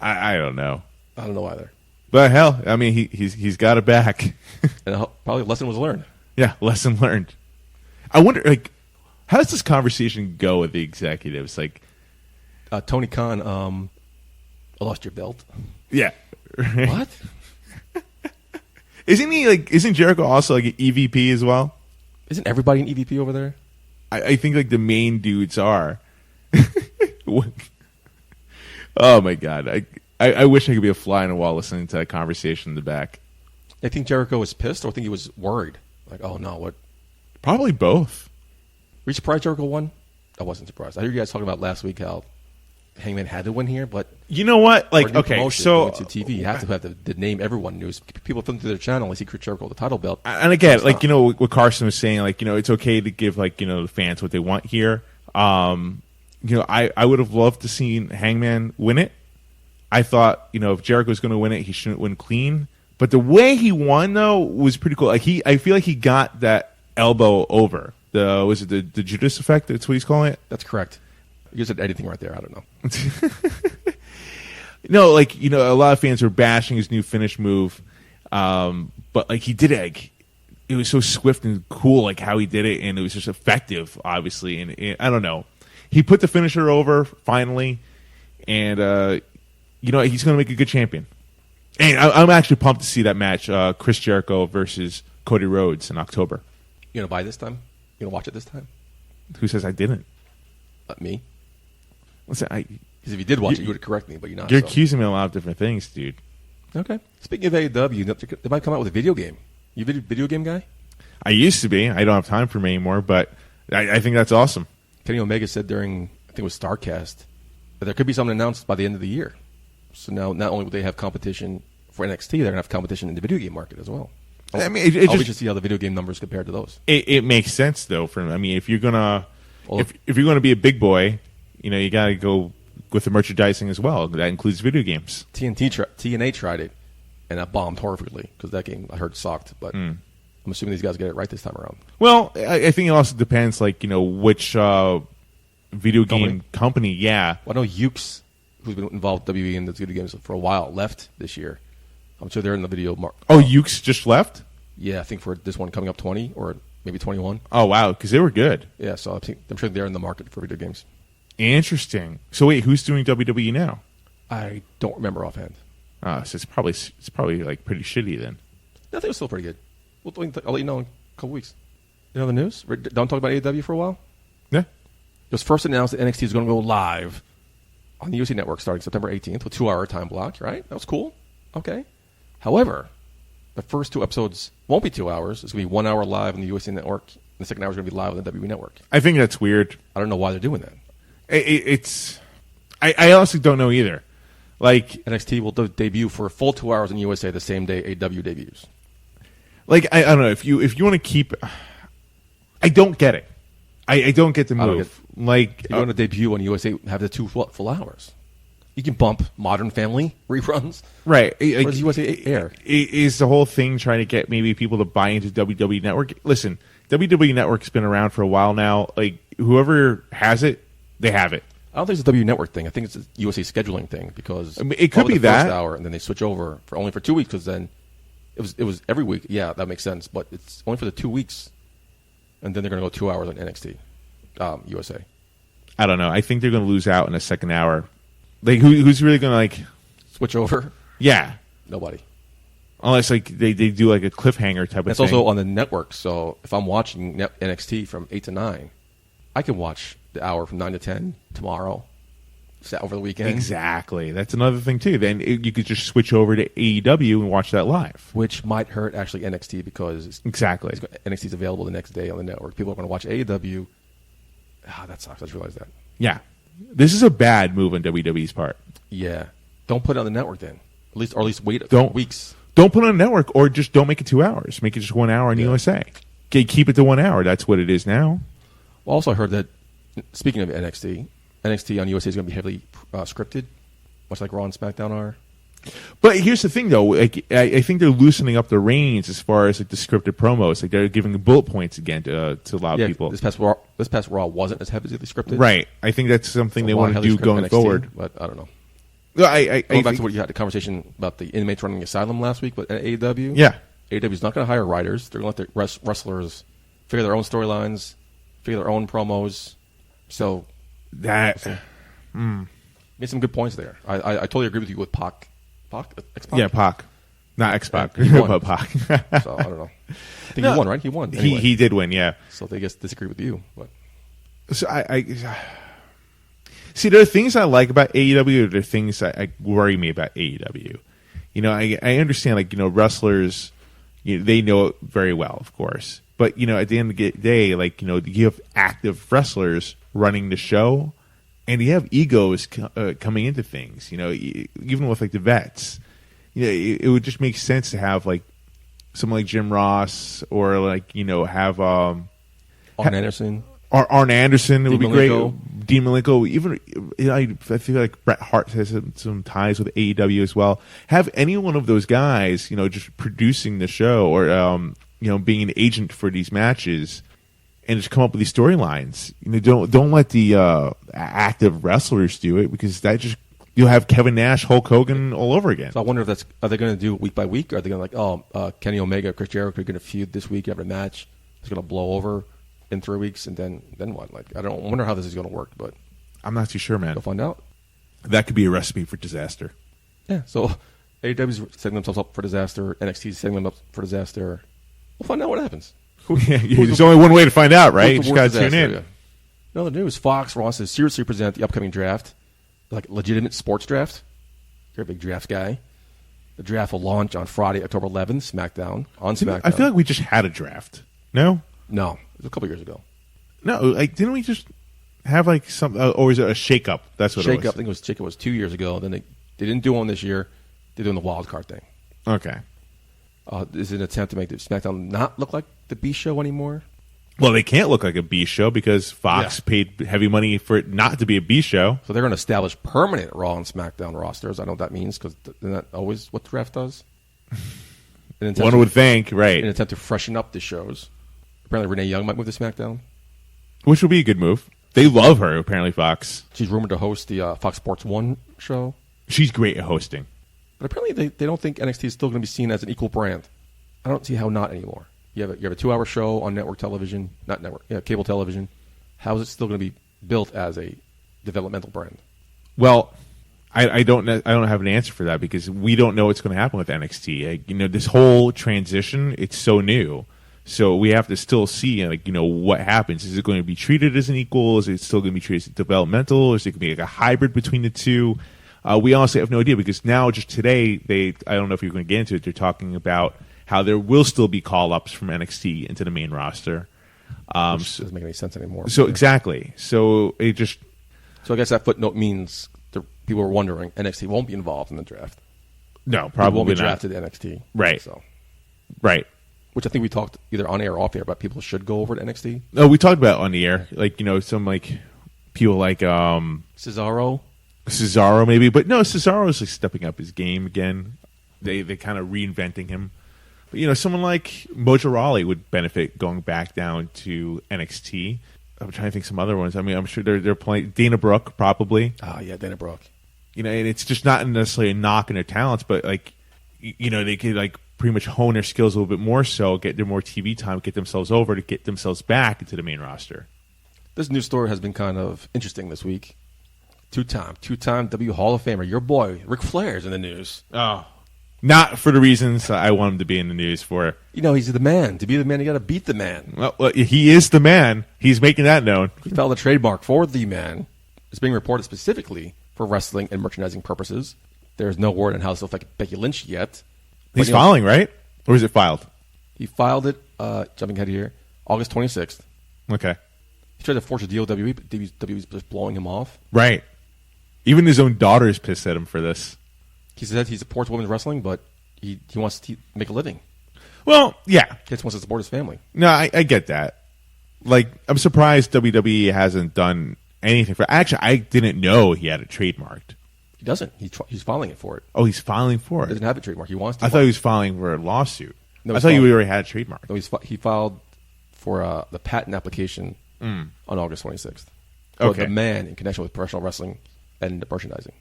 I don't know. I don't know either. But hell, I mean, he's got it back. And probably a lesson was learned. Yeah, lesson learned. I wonder, how does this conversation go with the executives? Tony Khan, I lost your belt. Yeah. What? Isn't Jericho also an EVP as well? Isn't everybody an EVP over there? I think the main dudes are. Oh my god! I wish I could be a fly on the wall listening to that conversation in the back. I think Jericho was pissed, or I think he was worried. Oh no, what? Probably both. Were you surprised Jericho won? I wasn't surprised. I heard you guys talking about last week how Hangman had to win here, but you know what? Okay, so to TV, you have to have the name everyone knew. People come to their channel and see Chris Jericho with the title belt. And again, what Carson was saying, it's okay to give the fans what they want here. I would have loved to see Hangman win it. I thought, if Jericho's going to win it, he shouldn't win clean. But the way he won, though, was pretty cool. I feel like he got that elbow over. Was it the Judas effect? That's what he's calling it? That's correct. You said anything right there. I don't know. No, like, a lot of fans were bashing his new finish move, but like he did it, like, it was so swift and cool, like how he did it, and it was just effective, obviously. And I don't know, he put the finisher over finally, and he's going to make a good champion. And I'm actually pumped to see that match, Chris Jericho versus Cody Rhodes in October. You gonna buy this time? You gonna watch it this time? Who says I didn't? Me. Listen, Because if you did watch it, you would correct me, but you're not. You're so. accusing me of a lot of different things, dude. Okay. Speaking of AEW, they might come out with a video game. You a video game guy? I used to be. I don't have time for them anymore, but I think that's awesome. Kenny Omega said during, I think it was StarCast, that there could be something announced by the end of the year. So now, not only will they have competition for NXT, they're going to have competition in the video game market as well. I mean, I'll just see how the video game numbers compare to those. It makes sense though. If you're gonna if you're gonna be a big boy, you got to go with the merchandising as well. That includes video games. TNA tried it, and that bombed horrifically because that game I heard sucked. But I'm assuming these guys get it right this time around. Well, I think it also depends, like which video game company. Yeah, well, I know Ukes, who's been involved with WWE in the video games for a while, left this year. I'm sure they're in the video market. Oh, Ukes just left? Yeah, I think for this one coming up 20 or maybe 21. Oh, wow, because they were good. Yeah, so I'm sure they're in the market for video games. Interesting. So wait, who's doing WWE now? I don't remember offhand. So it's probably like pretty shitty then. I think it was still pretty good. I'll let you know in a couple weeks. You know the news? Don't talk about AEW for a while? Yeah. It was first announced that NXT is going to go live on the USA Network starting September 18th with a 2-hour time block, right? That was cool. Okay. However, the first 2 episodes won't be 2 hours. It's going to be 1 hour live on the USA Network. And the second hour is going to be live on the WWE Network. I think that's weird. I don't know why they're doing that. I honestly don't know either. Like NXT will debut for a full 2 hours in USA the same day AEW debuts. Like I don't know if you want to keep. I don't get it. I don't get the move. Like if you want to debut on USA, have the 2 full hours. You can bump Modern Family reruns. Right. What does USA air? Is the whole thing trying to get maybe people to buy into WWE Network? Listen, WWE Network's been around for a while now. Like, whoever has it, they have it. I don't think it's a W Network thing. I think it's a USA scheduling thing because it could be the that first hour and then they switch over for only for 2 weeks because then it was every week. Yeah, that makes sense. But it's only for the 2 weeks, and then they're going to go 2 hours on NXT USA. I don't know. I think they're going to lose out in the second hour. Like, who's really going to, like... Switch over? Yeah. Nobody. Unless, like, they do, like, a cliffhanger type of thing. It's also on the network, so if I'm watching NXT from 8 to 9, I can watch the hour from 9 to 10 tomorrow, over the weekend. Exactly. That's another thing, too. Then you could just switch over to AEW and watch that live. Which might hurt, actually, NXT because... Exactly. NXT's available the next day on the network. People are going to watch AEW. That sucks. I just realized that. Yeah. This is a bad move on WWE's part. Yeah. Don't put it on the network then. At least wait a couple weeks. Don't put it on the network, or just don't make it 2 hours. Make it just 1 hour on USA. Okay, keep it to 1 hour. That's what it is now. Well, also I heard that, speaking of NXT on USA is going to be heavily scripted, much like Raw and SmackDown are. But here's the thing, though. Like, I think they're loosening up the reins as far as like the scripted promos. Like, they're giving bullet points again to a lot of people. This past Raw wasn't as heavily scripted, right? I think that's something they want to do going NXT, forward. But I don't know. Going back to what you had the conversation about the inmates running the asylum last week, but at AEW, yeah, AEW is not going to hire writers. They're going to let the wrestlers figure their own storylines, figure their own promos. So that made some good points there. I totally agree with you with Pac. X-Pac? Yeah, Pac. Not X-Pac, but Pac. So, I don't know. I think he won, right? He won. Anyway. He did win, yeah. So they just disagree with you. But. So I see, there are things I like about AEW, there are things that worry me about AEW. I understand, like, wrestlers, they know it very well, of course. But, at the end of the day, like, you have active wrestlers running the show, and you have egos coming into things, even with, like, the vets. It would just make sense to have, like, someone like Jim Ross or, like, have... Arn Anderson. Arn Anderson would be great. Dean Malenko. Even, I feel like Bret Hart has some ties with AEW as well. Have any one of those guys, just producing the show or, being an agent for these matches, and just come up with these storylines. Don't let the active wrestlers do it, because that just You'll have Kevin Nash, Hulk Hogan all over again. So I wonder if are they going to do it week by week? Or are they going to Kenny Omega, Chris Jericho are going to feud this week, have a match? It's going to blow over in 3 weeks, and then what? Like, I wonder how this is going to work, but I'm not too sure, man. We'll find out. That could be a recipe for disaster. Yeah, so AEW's setting themselves up for disaster. NXT's setting them up for disaster. We'll find out what happens. There's only one way to find out, right? You just got to tune in. Yeah. Another news, Fox wants to seriously present the upcoming draft, like legitimate sports draft. You're a big draft guy. The draft will launch on Friday, October 11th, on SmackDown. I feel like we just had a draft. No? No. It was a couple years ago. No, like, didn't we just have like some, or was it a shake-up? That's what it was. I think it was 2 years ago. Then they didn't do one this year. They're doing the wild card thing. Okay. Is it an attempt to make the SmackDown not look like the B show anymore? Well, they can't look like a B show because Fox paid heavy money for it not to be a B show. So they're going to establish permanent Raw and SmackDown rosters. I know what that means because isn't that always what the draft does? One would think, right. In an attempt to freshen up the shows. Apparently Renee Young might move to SmackDown. Which would be a good move. They love her, apparently, Fox. She's rumored to host the Fox Sports 1 show. She's great at hosting. But apparently they don't think NXT is still going to be seen as an equal brand. I don't see how not anymore. You have a 2-hour show on network television, cable television. How is it still going to be built as a developmental brand? Well, I don't have an answer for that because we don't know what's going to happen with NXT. This whole transition, it's so new. So we have to still see, what happens. Is it going to be treated as an equal? Is it still going to be treated as developmental? Is it going to be like a hybrid between the two? We honestly have no idea because now, just today, I don't know if you're going to get into it, they're talking about how there will still be call-ups from NXT into the main roster. Which doesn't make any sense anymore. So exactly. So it just... So I guess that footnote means people are wondering NXT won't be involved in the draft. No, probably won't be not. drafted to NXT. Right. So. Right. Which I think we talked either on air or off air about people should go over to NXT. No, we talked about it on the air. Some people like... Cesaro maybe. But no, Cesaro's stepping up his game again. They kind of reinventing him. But, someone like Mojo Rawley would benefit going back down to NXT. I'm trying to think some other ones. I mean, I'm sure they're playing Dana Brooke probably. Oh yeah, Dana Brooke. And it's just not necessarily a knock in their talents, but they could pretty much hone their skills a little bit more, so get their more TV time, get themselves over to get themselves back into the main roster. This news story has been kind of interesting this week. Two-time W Hall of Famer, your boy Ric Flair is in the news. Oh. Not for the reasons I want him to be in the news for. He's the man. To be the man, you got to beat the man. Well, he is the man. He's making that known. He filed a trademark for the man. It's being reported specifically for wrestling and merchandising purposes. There's no word on how this will affect Becky Lynch yet. He's filing, right? Or is it filed? He filed it, jumping ahead here, August 26th. Okay. He tried to force a deal with WWE, but WWE's just blowing him off. Right. Even his own daughter is pissed at him for this. He said he supports women's wrestling, but he wants to make a living. Well, yeah. He just wants to support his family. No, I get that. I'm surprised WWE hasn't done anything for... Actually, I didn't know he had it trademarked. He doesn't. He's filing it for it. Oh, he's filing for it? He doesn't have it trademarked. He wants to. I thought he was filing for a lawsuit. No, I thought you already had a trademark. No, he filed for the patent application on August 26th. Okay. The man in connection with professional wrestling and merchandising.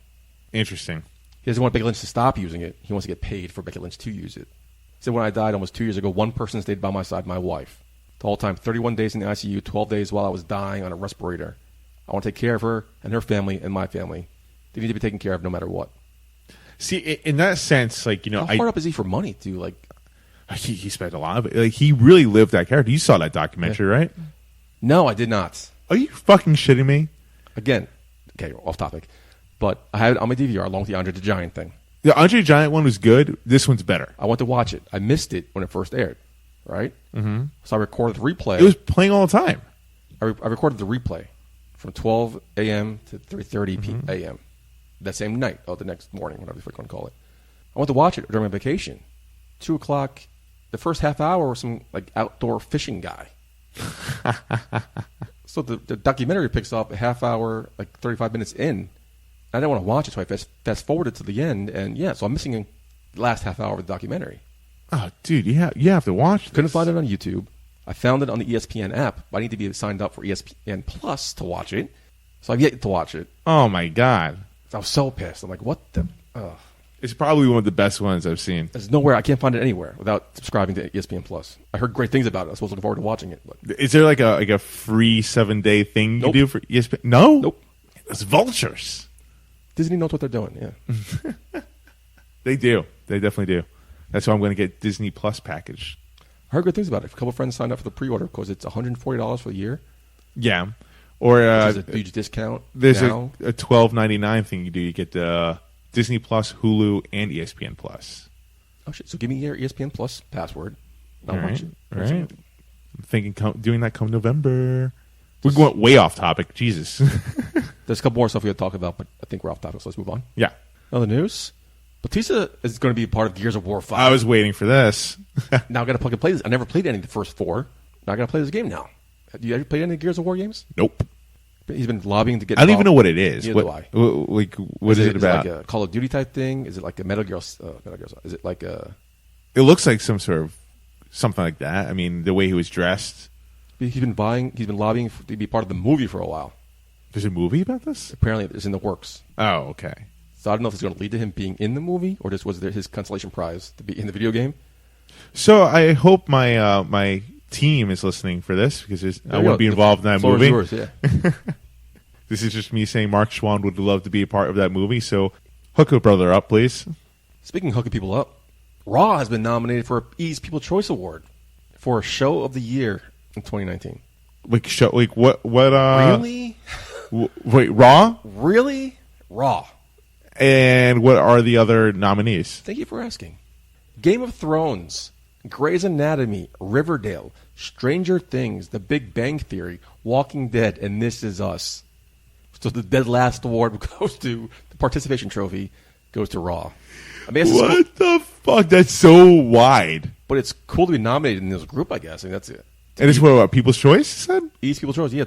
Interesting. He doesn't want Becky Lynch to stop using it. He wants to get paid for Becky Lynch to use it. He said, when I died almost 2 years ago, one person stayed by my side, my wife. The whole time, 31 days in the ICU, 12 days while I was dying on a respirator. I want to take care of her and her family and my family. They need to be taken care of no matter what. See, in that sense, how hard up is he for money, too? He spent a lot of it. He really lived that character. You saw that documentary, right? No, I did not. Are you fucking shitting me? Again, okay, off topic. But I had it on my DVR along with the Andre the Giant thing. The Andre the Giant one was good. This one's better. I went to watch it. I missed it when it first aired, right? Mm-hmm. So I recorded the replay. It was playing all the time. I recorded the replay from 12 a.m. to 3:30 a.m. that same night, the next morning, whatever you want to call it. I went to watch it during my vacation. 2 o'clock, the first half hour was some outdoor fishing guy. So the documentary picks up a half hour, 35 minutes in. I didn't want to watch it, so I fast forwarded to the end, and so I'm missing the last half hour of the documentary. Oh, dude, you have to watch this. Couldn't find it on YouTube. I found it on the ESPN app, but I need to be signed up for ESPN Plus to watch it, so I've yet to watch it. Oh, my God. I was so pissed. I'm like, what the? It's probably one of the best ones I've seen. There's nowhere. I can't find it anywhere without subscribing to ESPN Plus. I heard great things about it. I was looking forward to watching it. But. Is there like a free 7-day thing you do for ESPN? No? Nope. It's vultures. Disney knows what they're doing, yeah. They do. They definitely do. That's why I'm going to get Disney Plus package. I heard good things about it. A couple of friends signed up for the pre-order because it's $140 for the year. Yeah. Or there's a huge discount. There's now. a $12.99 thing you do. You get Disney Plus, Hulu, and ESPN Plus. Oh shit! So give me your ESPN Plus password. All right. I'm thinking doing that come November. We're going way off topic. Jesus. There's a couple more stuff we got to talk about, but I think we're off topic, so let's move on. Yeah. Other news. Batista is going to be part of Gears of War 5. I was waiting for this. Now I got to plug and play this. I never played any of the first 4. Now I got to play this game now. Have you ever played any Gears of War games? Nope. He's been lobbying to get. I don't even know what it is. Neither do I. What is it about? Is it like a Call of Duty type thing? Is it like a Metal Gear? Is it like a? It looks like some sort of something like that. I mean, the way he was dressed. He's been lobbying to be part of the movie for a while. There's a movie about this? Apparently, it's in the works. Oh, okay. So I don't know if it's going to lead to him being in the movie or just was his consolation prize to be in the video game. So I hope my my team is listening for this because I want to be involved in that movie. Yours, yeah. This is just me saying Mark Schwann would love to be a part of that movie. So hook a brother up, please. Speaking of hooking people up, Raw has been nominated for E's People's Choice Award for Show of the Year in 2019. What? Really? Wait, Raw? Really? Raw. And what are the other nominees? Thank you for asking. Game of Thrones, Grey's Anatomy, Riverdale, Stranger Things, The Big Bang Theory, Walking Dead, and This Is Us. So the dead last award goes to the participation trophy goes to Raw. I mean, what the fuck? That's so wide. But it's cool to be nominated in this group, I guess. I mean, that's it. And it's what People's Choice said? East People's Choice, yeah,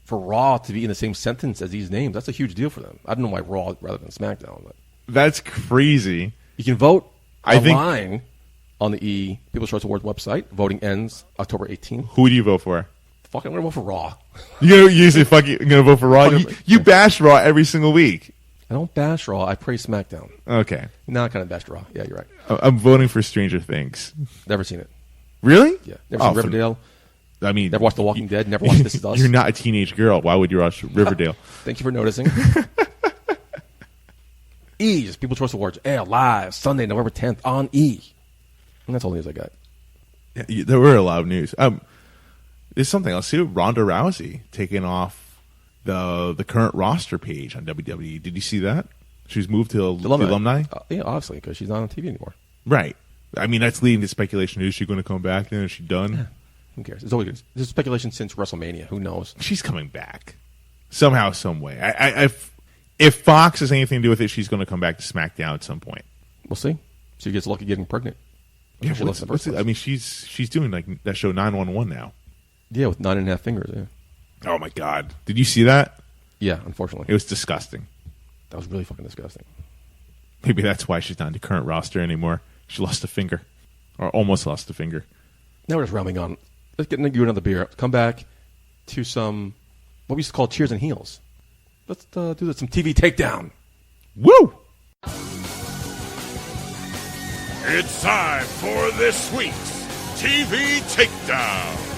for Raw to be in the same sentence as these names. That's a huge deal for them. I don't know why Raw rather than SmackDown. But that's crazy. You can vote online on the E People's Choice Awards website. Voting ends October 18th. Who do you vote for? Fuck, I'm going to vote for Raw. You're usually going to vote for Raw? You bash Raw every single week. I don't bash Raw. I praise SmackDown. Okay. No, I kind of bashed Raw. Yeah, you're right. I'm voting for Stranger Things. Never seen it. Really? Yeah. Never seen Riverdale. I mean, never watched The Walking Dead. Never watched This Is Us. You're not a teenage girl. Why would you watch Riverdale? Thank you for noticing. E's People's Choice Awards air live Sunday, November 10th on E. And that's all the news I got. Yeah, there were a lot of news. There's something else too. Ronda Rousey taking off the current roster page on WWE. Did you see that? She's moved to alumni. Yeah, obviously, because she's not on TV anymore. Right. I mean, that's leading to speculation. Is she going to come back then? Is she done? Yeah. Who cares? It's always good. There's speculation since WrestleMania. Who knows? She's coming back somehow, some way. If Fox has anything to do with it, she's going to come back to SmackDown at some point. We'll see. She gets lucky getting pregnant. Yeah, I mean, she's doing like that show 911 now. Yeah, with 9.5 fingers. Yeah. Oh my God! Did you see that? Yeah, unfortunately, it was disgusting. That was really fucking disgusting. Maybe that's why she's not in the current roster anymore. She lost a finger, or almost lost a finger. Now we're just rounding on. Let's get you another beer. Come back to some what we used to call Cheers and Heels. Let's do some TV takedown. Woo! It's time for this week's TV Takedown.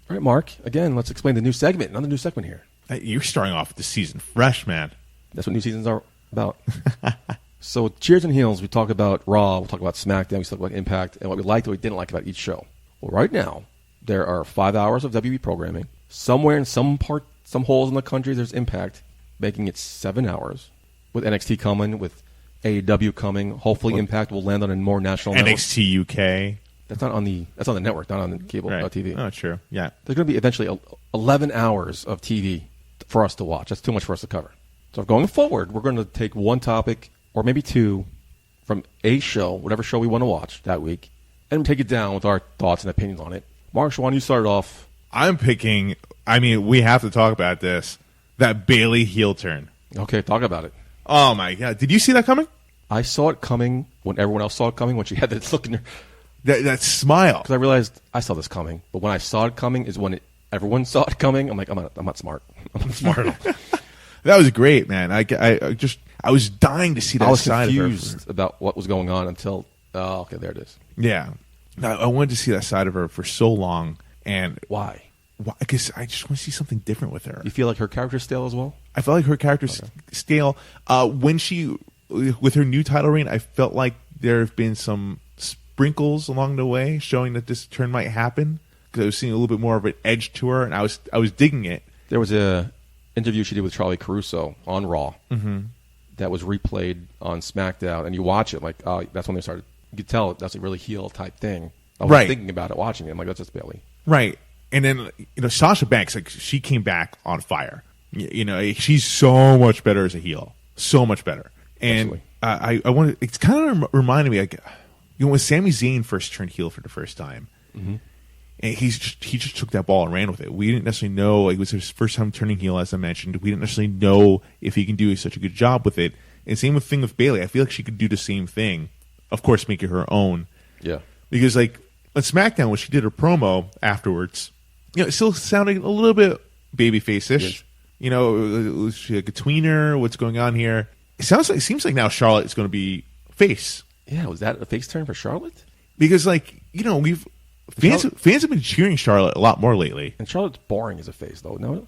All right, Mark. Again, let's explain the new segment. Another new segment here. Hey, you're starting off the season fresh, man. That's what new seasons are about. So, Cheers and Heels, we talk about Raw, we'll talk about SmackDown, we talk about Impact, and what we liked and what we didn't like about each show. Well, right now, there are 5 hours of WWE programming. Somewhere in some holes in the country, there's Impact, making it 7 hours. With NXT coming, with AEW coming, hopefully Impact will land on a more national network. NXT UK. That's on the network, not on the cable TV. Oh, true. Yeah. There's going to be eventually 11 hours of TV for us to watch. That's too much for us to cover. So going forward, we're going to take one topic or maybe two from a show, whatever show we want to watch that week, and take it down with our thoughts and opinions on it. Mark Schwann, you started off. I'm picking, we have to talk about this, that Bayley heel turn. Okay, talk about it. Oh, my God. Did you see that coming? I saw it coming when everyone else saw it coming, when she had that look in her... That smile. Because I realized I saw this coming, but when I saw it coming is when everyone saw it coming. I'm like, I'm not smart. I'm smart enough. That was great, man. I was dying to see that I was side of her. confused about what was going on until, okay, there it is. Yeah. I wanted to see that side of her for so long. And Why? Because I just want to see something different with her. You feel like her character's stale as well? I felt like her character's stale. When she, with her new title reign, I felt like there have been some sprinkles along the way showing that this turn might happen. Because I was seeing a little bit more of an edge to her, and I was digging it. There was a interview she did with Charlie Caruso on Raw that was replayed on SmackDown, and you watch it like, oh, that's when they started. You could tell that's a really heel type thing. I was thinking about it, watching it. I'm like, that's just Bayley. Right. And then, Sasha Banks, like, she came back on fire. She's so much better as a heel. So much better. And I wanted, it's kind of reminded me, like, when Sami Zayn first turned heel for the first time, and he just took that ball and ran with it. We didn't necessarily know, like, it was his first time turning heel, as I mentioned. We didn't necessarily know if he can do such a good job with it. And same thing with Bayley. I feel like she could do the same thing. Of course, make it her own. Yeah. Because, like, on SmackDown, when she did her promo afterwards, it still sounded a little bit babyface-ish. Yes. Was she like a tweener? What's going on here? It seems like now Charlotte is going to be face. Yeah, was that a face turn for Charlotte? Because, like, fans have been cheering Charlotte a lot more lately. And Charlotte's boring as a face, though. No,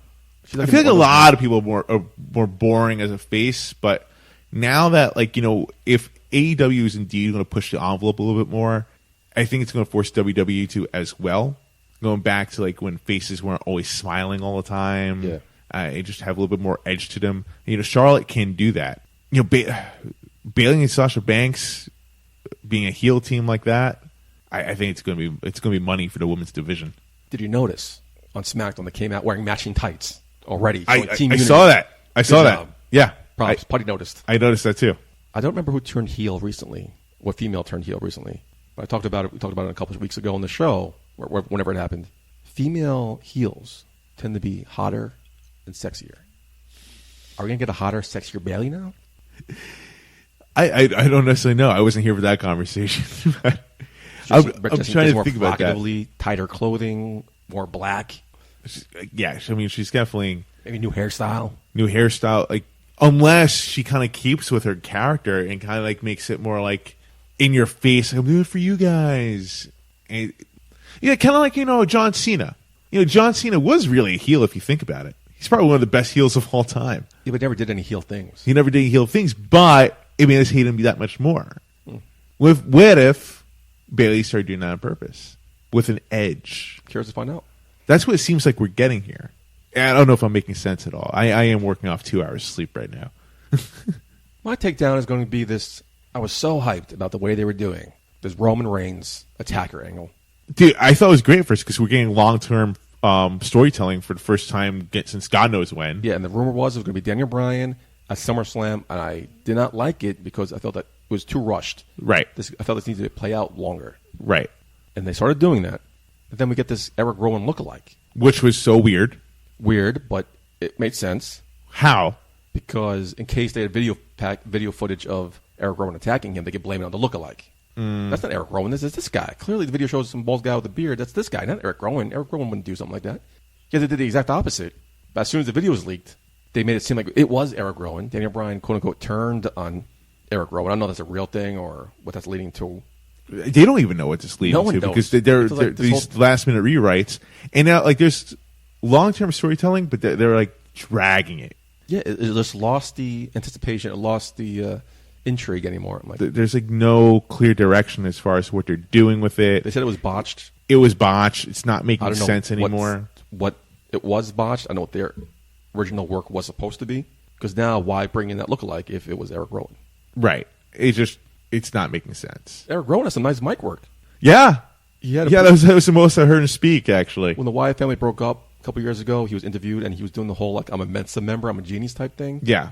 I feel like a lot of people are more boring as a face. But now that, like, if AEW is indeed going to push the envelope a little bit more, I think it's going to force WWE to as well. Going back to, like, when faces weren't always smiling all the time. Yeah. And just have a little bit more edge to them. Charlotte can do that. Bayley and Sasha Banks being a heel team like that, I think it's going to be money for the women's division. Did you notice on SmackDown they came out wearing matching tights already? I saw that. I saw that. Yeah. Props. Putty noticed. I noticed that too. I don't remember who turned heel recently. What female turned heel recently? But I talked about it. We talked about it a couple of weeks ago on the show. Whenever it happened, female heels tend to be hotter and sexier. Are we gonna get a hotter, sexier Bayley now? I don't necessarily know. I wasn't here for that conversation. I'm trying to think about that. Tighter clothing, more black. Yeah, I mean, she's definitely maybe new hairstyle. Like, unless she kind of keeps with her character and kind of like makes it more like in your face. I'm doing it for you guys. And, kind of like John Cena. John Cena was really a heel if you think about it. He's probably one of the best heels of all time. Yeah, but never did any heel things. He never did any heel things, but it made us hate him that much more. What if Bayley started doing that on purpose with an edge? Curious to find out. That's what it seems like we're getting here. And I don't know if I'm making sense at all. I am working off 2 hours of sleep right now. My takedown is going to be this. I was so hyped about the way they were doing this Roman Reigns attacker angle. Dude, I thought it was great first because we're getting long-term storytelling for the first time since God knows when. Yeah, and the rumor was it was going to be Daniel Bryan at SummerSlam, and I did not like it because I felt that it was too rushed. Right. I felt this needed to play out longer. Right. And they started doing that. But then we get this Eric Rowan lookalike. Which was so weird. Weird, but it made sense. How? Because in case they had video footage of Eric Rowan attacking him, they could blame it on the lookalike. That's not Eric Rowan. This is this guy. Clearly, the video shows some bald guy with a beard. That's this guy, not Eric Rowan. Eric Rowan wouldn't do something like that. Yeah, they did the exact opposite. But as soon as the video was leaked, they made it seem like it was Eric Rowan. Daniel Bryan, quote unquote, turned on Eric Rowan. I don't know if that's a real thing or what that's leading to. They don't even know what this leading to because they're these last minute rewrites, and now like there's long term storytelling, but they're like dragging it. Yeah, it just lost the anticipation. It lost the intrigue anymore. Like, there's like no clear direction as far as what they're doing with it. They said it was botched. It was botched. It's not making sense anymore. What it was botched. I know what their original work was supposed to be. Because now, why bring in that lookalike if it was Eric Rowan? Right. It's not making sense. Eric Rowan has some nice mic work. Yeah. That was the most I heard him speak, actually. When the Wyatt family broke up a couple years ago, he was interviewed and he was doing the whole, like, I'm a Mensa member, I'm a genius type thing. Yeah.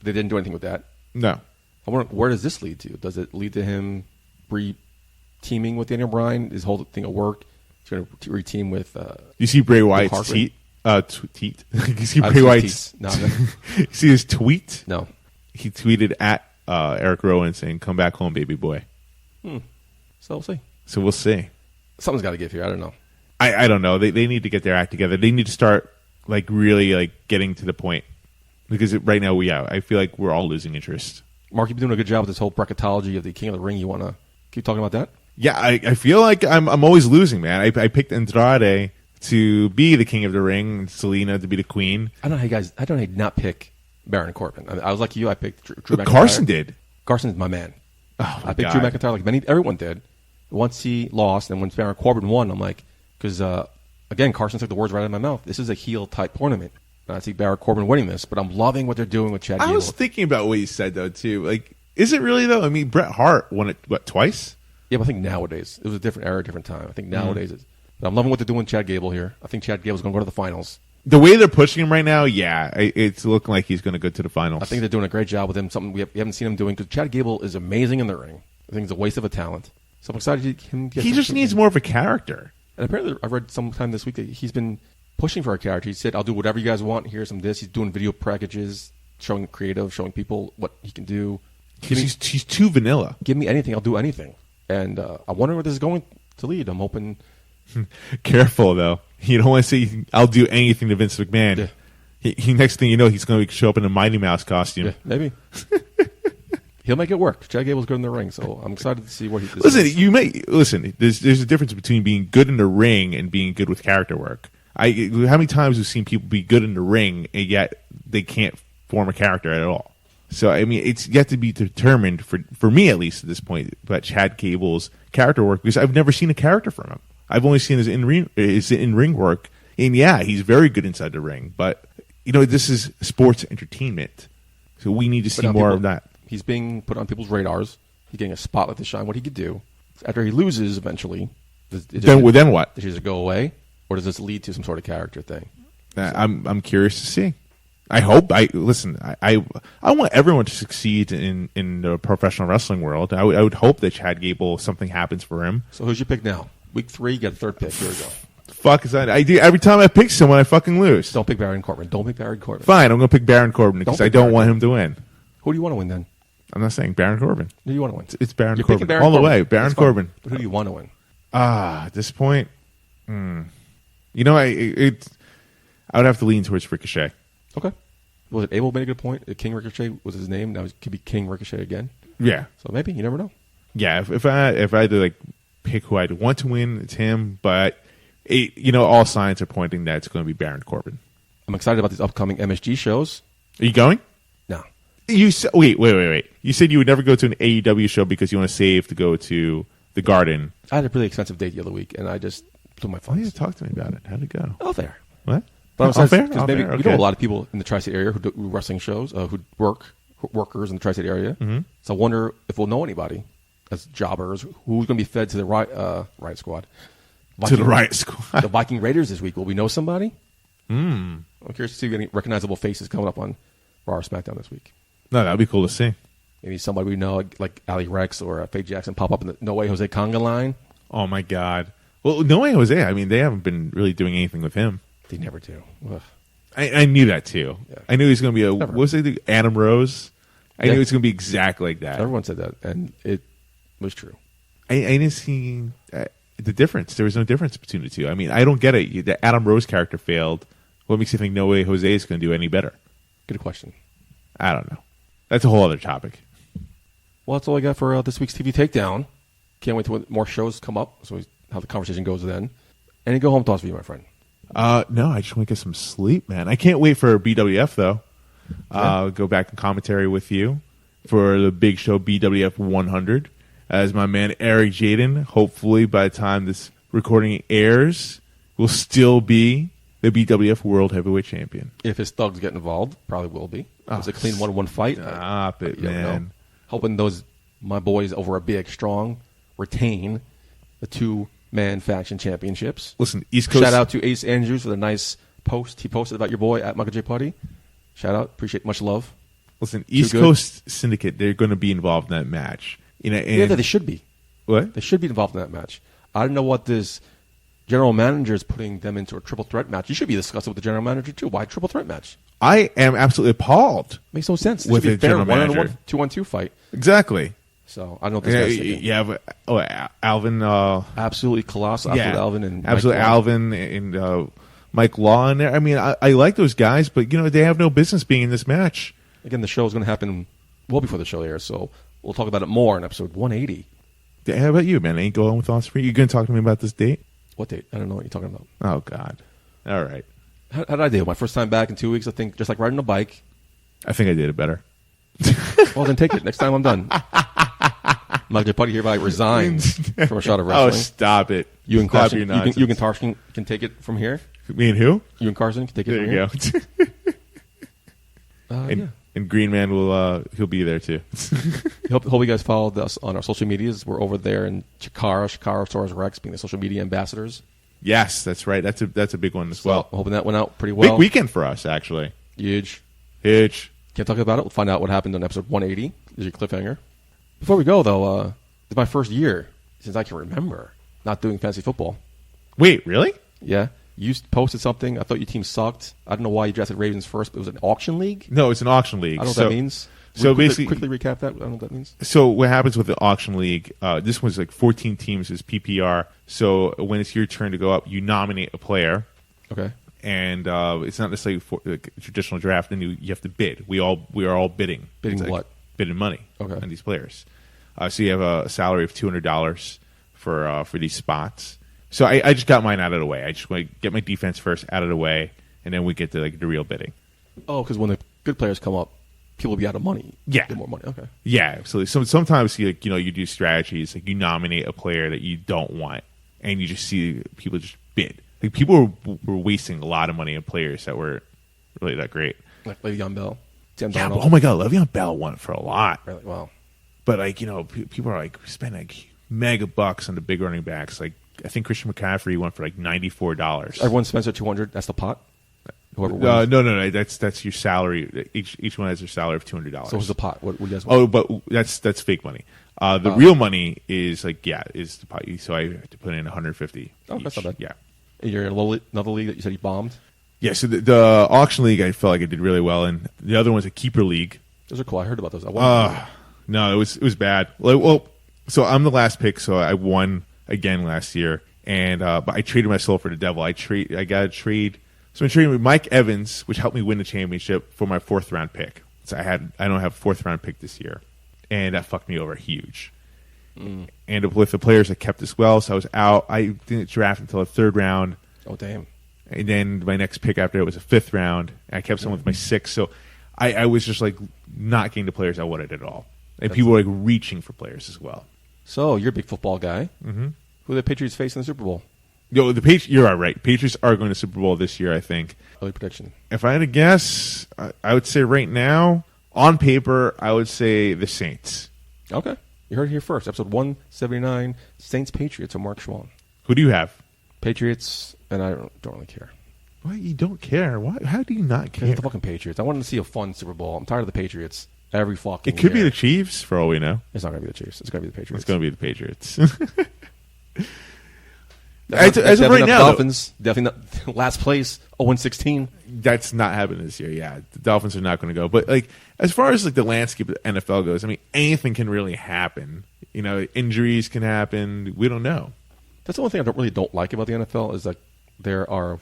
They didn't do anything with that. No. I wonder, where does this lead to? Does it lead to him re-teaming with Daniel Bryan? His whole thing will work? He's going to re-team with... you see Bray Wyatt's tweet? You see Bray Wyatt's... No, you see his tweet? No. He tweeted at Eric Rowan saying, "Come back home, baby boy." So we'll see. Something's got to give here. I don't know. I don't know. They need to get their act together. They need to start like really like getting to the point, because right now I feel like we're all losing interest. Mark, you've been doing a good job with this whole bracketology of the King of the Ring. You want to keep talking about that? Yeah, I feel like I'm always losing, man. I picked Andrade to be the King of the Ring, and Selena to be the Queen. I don't know how you guys. I don't know how you did not pick Baron Corbin. I was like you. I picked Drew McIntyre. Carson did. Carson's my man. Oh my I picked God. Drew McIntyre like everyone did. Once he lost, and when Baron Corbin won, I'm like, because again, Carson took the words right out of my mouth. This is a heel type tournament. And I see Baron Corbin winning this, but I'm loving what they're doing with Chad Gable. I was thinking about what you said though too. Like, is it really though? I mean, Bret Hart won it twice. Yeah, but I think nowadays it was a different era, different time. I think nowadays it's. But I'm loving what they're doing with Chad Gable here. I think Chad Gable's going to go to the finals. The way they're pushing him right now, yeah, it's looking like he's going to go to the finals. I think they're doing a great job with him. Something we haven't seen him doing, because Chad Gable is amazing in the ring. I think he's a waste of a talent. So I'm excited to him. He just needs more of a character. And apparently, I read sometime this week that he's been pushing for a character. He said, "I'll do whatever you guys want. Here's some this." He's doing video packages, showing creative, showing people what he can do. He's too vanilla. Give me anything, I'll do anything. And I wonder where this is going to lead. I'm hoping. Careful though. You don't want to say I'll do anything to Vince McMahon. Yeah. He next thing you know, he's going to show up in a Mighty Mouse costume. Yeah, maybe. He'll make it work. Chad Gable's good in the ring, so I'm excited to see what he does. Listen. There's a difference between being good in the ring and being good with character work. How many times we've seen people be good in the ring and yet they can't form a character at all? So I mean, it's yet to be determined for me at least at this point about Chad Gable's character work, because I've never seen a character from him. I've only seen his in ring work, and yeah, he's very good inside the ring. But this is sports entertainment, so we need to see more of that. He's being put on people's radars. He's getting a spotlight to shine what he could do. After he loses, eventually, then what? Does he just go away, or does this lead to some sort of character thing? I'm curious to see. I hope. I want everyone to succeed in the professional wrestling world. I would hope that Chad Gable, something happens for him. So who's your pick now? Week 3, you got a third pick. Here we go. Fuck is that? I do every time I pick someone, I fucking lose. Don't pick Baron Corbin. Don't pick Baron Corbin. Fine, I'm going to pick Baron Corbin because I don't want him to win. Who do you want to win then? I'm not saying Baron Corbin. Who do you want to win? It's Baron You're Corbin. Baron All the Corbin. way. Baron Corbin. But who do you want to win? At this point, I would have to lean towards Ricochet. Okay. Was it Abel made a good point? King Ricochet was his name. Now it could be King Ricochet again. Yeah. So maybe. You never know. Yeah, if I had to pick who I'd want to win, it's him. But all signs are pointing that it's going to be Baron Corbin. I'm excited about these upcoming MSG shows. Are you going? No. You wait. You said you would never go to an AEW show because you want to save to go to the Garden. I had a really expensive date the other week, and I just blew my funds. Oh, yeah, talk to me about it. How'd it go? Oh, there. What? But I'm excited Off because air? we Okay. know a lot of people in the Tri-State area who do wrestling shows, who workers in the Tri-State area. Mm-hmm. So I wonder if we'll know anybody as jobbers who's going to be fed to the Riot Squad. To the Riot Squad. The Viking Raiders this week. Will we know somebody? I'm curious to see any recognizable faces coming up on Raw or SmackDown this week. No, that'd be cool to see. Maybe somebody we know, like Ali Rex or Faye Jackson, pop up in the No Way Jose Conga line. Oh my God. Well, No Way Jose. I mean, they haven't been really doing anything with him. They never do. Ugh. I knew that too. Yeah. I knew he was going to be what was it? Adam Rose. I knew it was going to be exactly like that. Everyone said that, and it was true. I didn't see the difference. There was no difference between the two. I mean, I don't get it. The Adam Rose character failed. What makes you think No Way Jose is going to do any better? Good question. I don't know. That's a whole other topic. Well, that's all I got for this week's TV Takedown. Can't wait till more shows come up, so how the conversation goes then. Any go home thoughts for you, my friend? No, I just want to get some sleep, man. I can't wait for BWF, though. Go back and commentary with you for the big show BWF 100. As my man Eric Jaden, hopefully by the time this recording airs, will still be the BWF World Heavyweight Champion. If his thugs get involved, probably will be. It was a clean 1-1 fight. Stop it, You don't know. man. Hoping my boys over a Big Strong retain the 2-man faction championships. Listen, East Coast. Shout out to Ace Andrews for the nice post he posted about your boy at Michael J. Putty. Shout out. Appreciate much love. Listen, East good. Coast Syndicate, they're going to be involved in that match. And Yeah, they should be. What? They should be involved in that match. I don't know what this general manager is putting them into a triple threat match. You should be discussing with the general manager, too. Why triple threat match? I am absolutely appalled. Makes no sense. It With should be a fair general 1-on-1, manager. 2-on-2 fight. Exactly. So I don't know what this guy's thinking. You have Alvin. Absolutely colossal. Yeah, Absolute Alvin and absolute Mike Alvin and Mike Law in there. I mean, I like those guys, but they have no business being in this match. Again, the show is going to happen well before the show airs, so we'll talk about it more in episode 180. How about you, man? Ain't going with thoughts for you? You going to talk to me about this date? What date? I don't know what you're talking about. Oh, God. All right. How did I do? My first time back in 2 weeks, I think, just like riding a bike. I think I did it better. Well, then take it. Next time I'm done. Mike Putty hereby resigns from a shot of wrestling. Oh, stop it. You and Stop Carson, your nonsense. you and Carson can take it from here. Me and who? You and Carson can take it There from you here. go. Yeah. And Green Man he'll be there too. Hope you guys followed us on our social medias. We're over there in Chikara Soros Rex, being the social media ambassadors. Yes, that's right. That's a big one as So, well. I'm hoping that went out pretty well. Big weekend for us, actually. Huge. Huge. Can't talk about it. We'll find out what happened on episode 180. There's your cliffhanger. Before we go, though, it's my first year since I can remember not doing fantasy football. Wait, really? Yeah. You posted something. I thought your team sucked. I don't know why you drafted Ravens first, but it was an auction league? No, it's an auction league. I don't know what that means. So basically, quickly recap that. I don't know what that means. So what happens with the auction league? This one's like 14 teams is PPR. So when it's your turn to go up, you nominate a player. Okay. And it's not necessarily like a traditional draft. And you have to bid. We are all bidding. Bidding like what? Bidding money. Okay. On these players. So you have a salary of $200 for these spots. So I just got mine out of the way. I just want to get my defense first out of the way, and then we get to the real bidding. Oh, because when the good players come up, people will be out of money. Yeah. Get more money. Okay. Yeah, absolutely. So sometimes you do strategies like you nominate a player that you don't want, and you just see people just bid. Like people were wasting a lot of money on players that were really that great. Like Le'Veon Bell. Sam Yeah, Darnold. but, oh my God, Le'Veon Bell won for a lot. Really? Wow. But people are spending like mega bucks on the big running backs. Like I think Christian McCaffrey went for like $94. Everyone spends their $200. That's the pot. Whoever wins. No. That's your salary. Each one has their salary of $200. So what's the pot? What do you guys want? Oh, but that's fake money. The real money is is the pot. So I have to put in $150. Oh, that's not bad. Yeah. And you're in another league that you said you bombed. Yeah. So the auction league, I felt like I did really well in. The other one's a keeper league. Those are cool. I heard about those. No, it was bad. Well, so I'm the last pick, so I won again last year, and but I traded my soul for the devil. I got a trade. So I'm trading with Mike Evans, which helped me win the championship, for my 4th round pick. So I don't have a 4th round pick this year, and that fucked me over huge. And with the players, I kept as well, so I was out. I didn't draft until the 3rd round. Oh, damn. And then my next pick after it was a 5th round. And I kept someone with my 6th, so I was just not getting the players I wanted at all. And people were reaching for players as well. So you're a big football guy. Mm-hmm. Who are the Patriots face in the Super Bowl? Yo, you're right. Patriots are going to Super Bowl this year, I think. Early prediction. If I had to guess, I would say right now, on paper, I would say the Saints. Okay. You heard it here first. Episode 179, Saints-Patriots of Mark Schwann. Who do you have? Patriots, and I don't really care. Why you don't care? Why? How do you not care? It's the fucking Patriots. I wanted to see a fun Super Bowl. I'm tired of the Patriots every fucking It could be year. the Chiefs, for all we know. It's not going to be the Chiefs. It's going to be the Patriots. It's going to be the Patriots. As of right now, Dolphins, definitely not last place, 0-16. That's not happening this year. Yeah, the Dolphins are not going to go. But as far as the landscape of the NFL goes, I mean, anything can really happen. Injuries can happen. We don't know. That's the one thing I really don't like about the NFL is that there are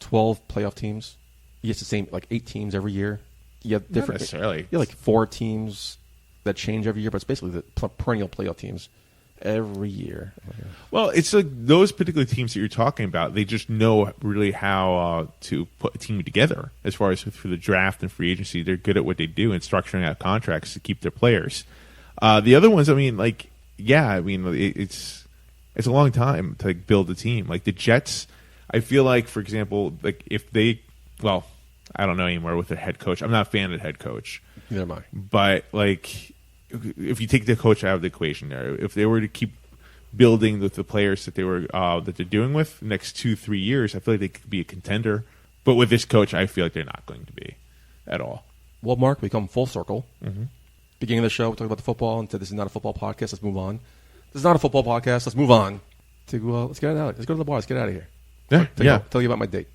12 playoff teams. You get the same 8 teams every year. You have different. Not necessarily. You have 4 teams that change every year, but it's basically the perennial playoff teams every year. Well, it's those particular teams that you're talking about, they just know really how to put a team together as far as for the draft and free agency. They're good at what they do and structuring out contracts to keep their players. The other ones, I mean, it's a long time to build a team. Like the Jets, I feel like, for example, if they, well, I don't know anymore with their head coach. I'm not a fan of the head coach. Neither am I. But if you take the coach out of the equation there, if they were to keep building with the players that they're doing with the next 2-3 years, I feel like they could be a contender. But with this coach, I feel like they're not going to be at all. Well, Mark, we come full circle. Mm-hmm. Beginning of the show, we talked about the football and said this is not a football podcast. Let's move on. This is not a football podcast. Let's move on. Let's get out. Let's go to the bar. Let's get out of here. Tell you about my date.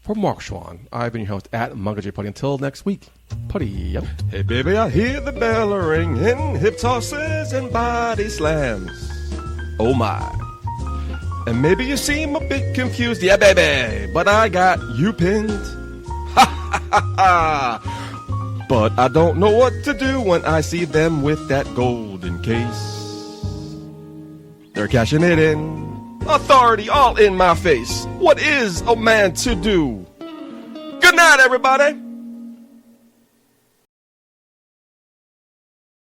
For Mark Schwann, I've been your host at Manga J Putty. Until next week, Putty out. Hey baby, I hear the bell ringing, hip tosses and body slams. Oh my. And maybe you seem a bit confused. Yeah, baby, but I got you pinned. Ha ha ha ha. But I don't know what to do when I see them with that golden case. They're cashing it in. Authority all in my face. What is a man to do? Good night, everybody.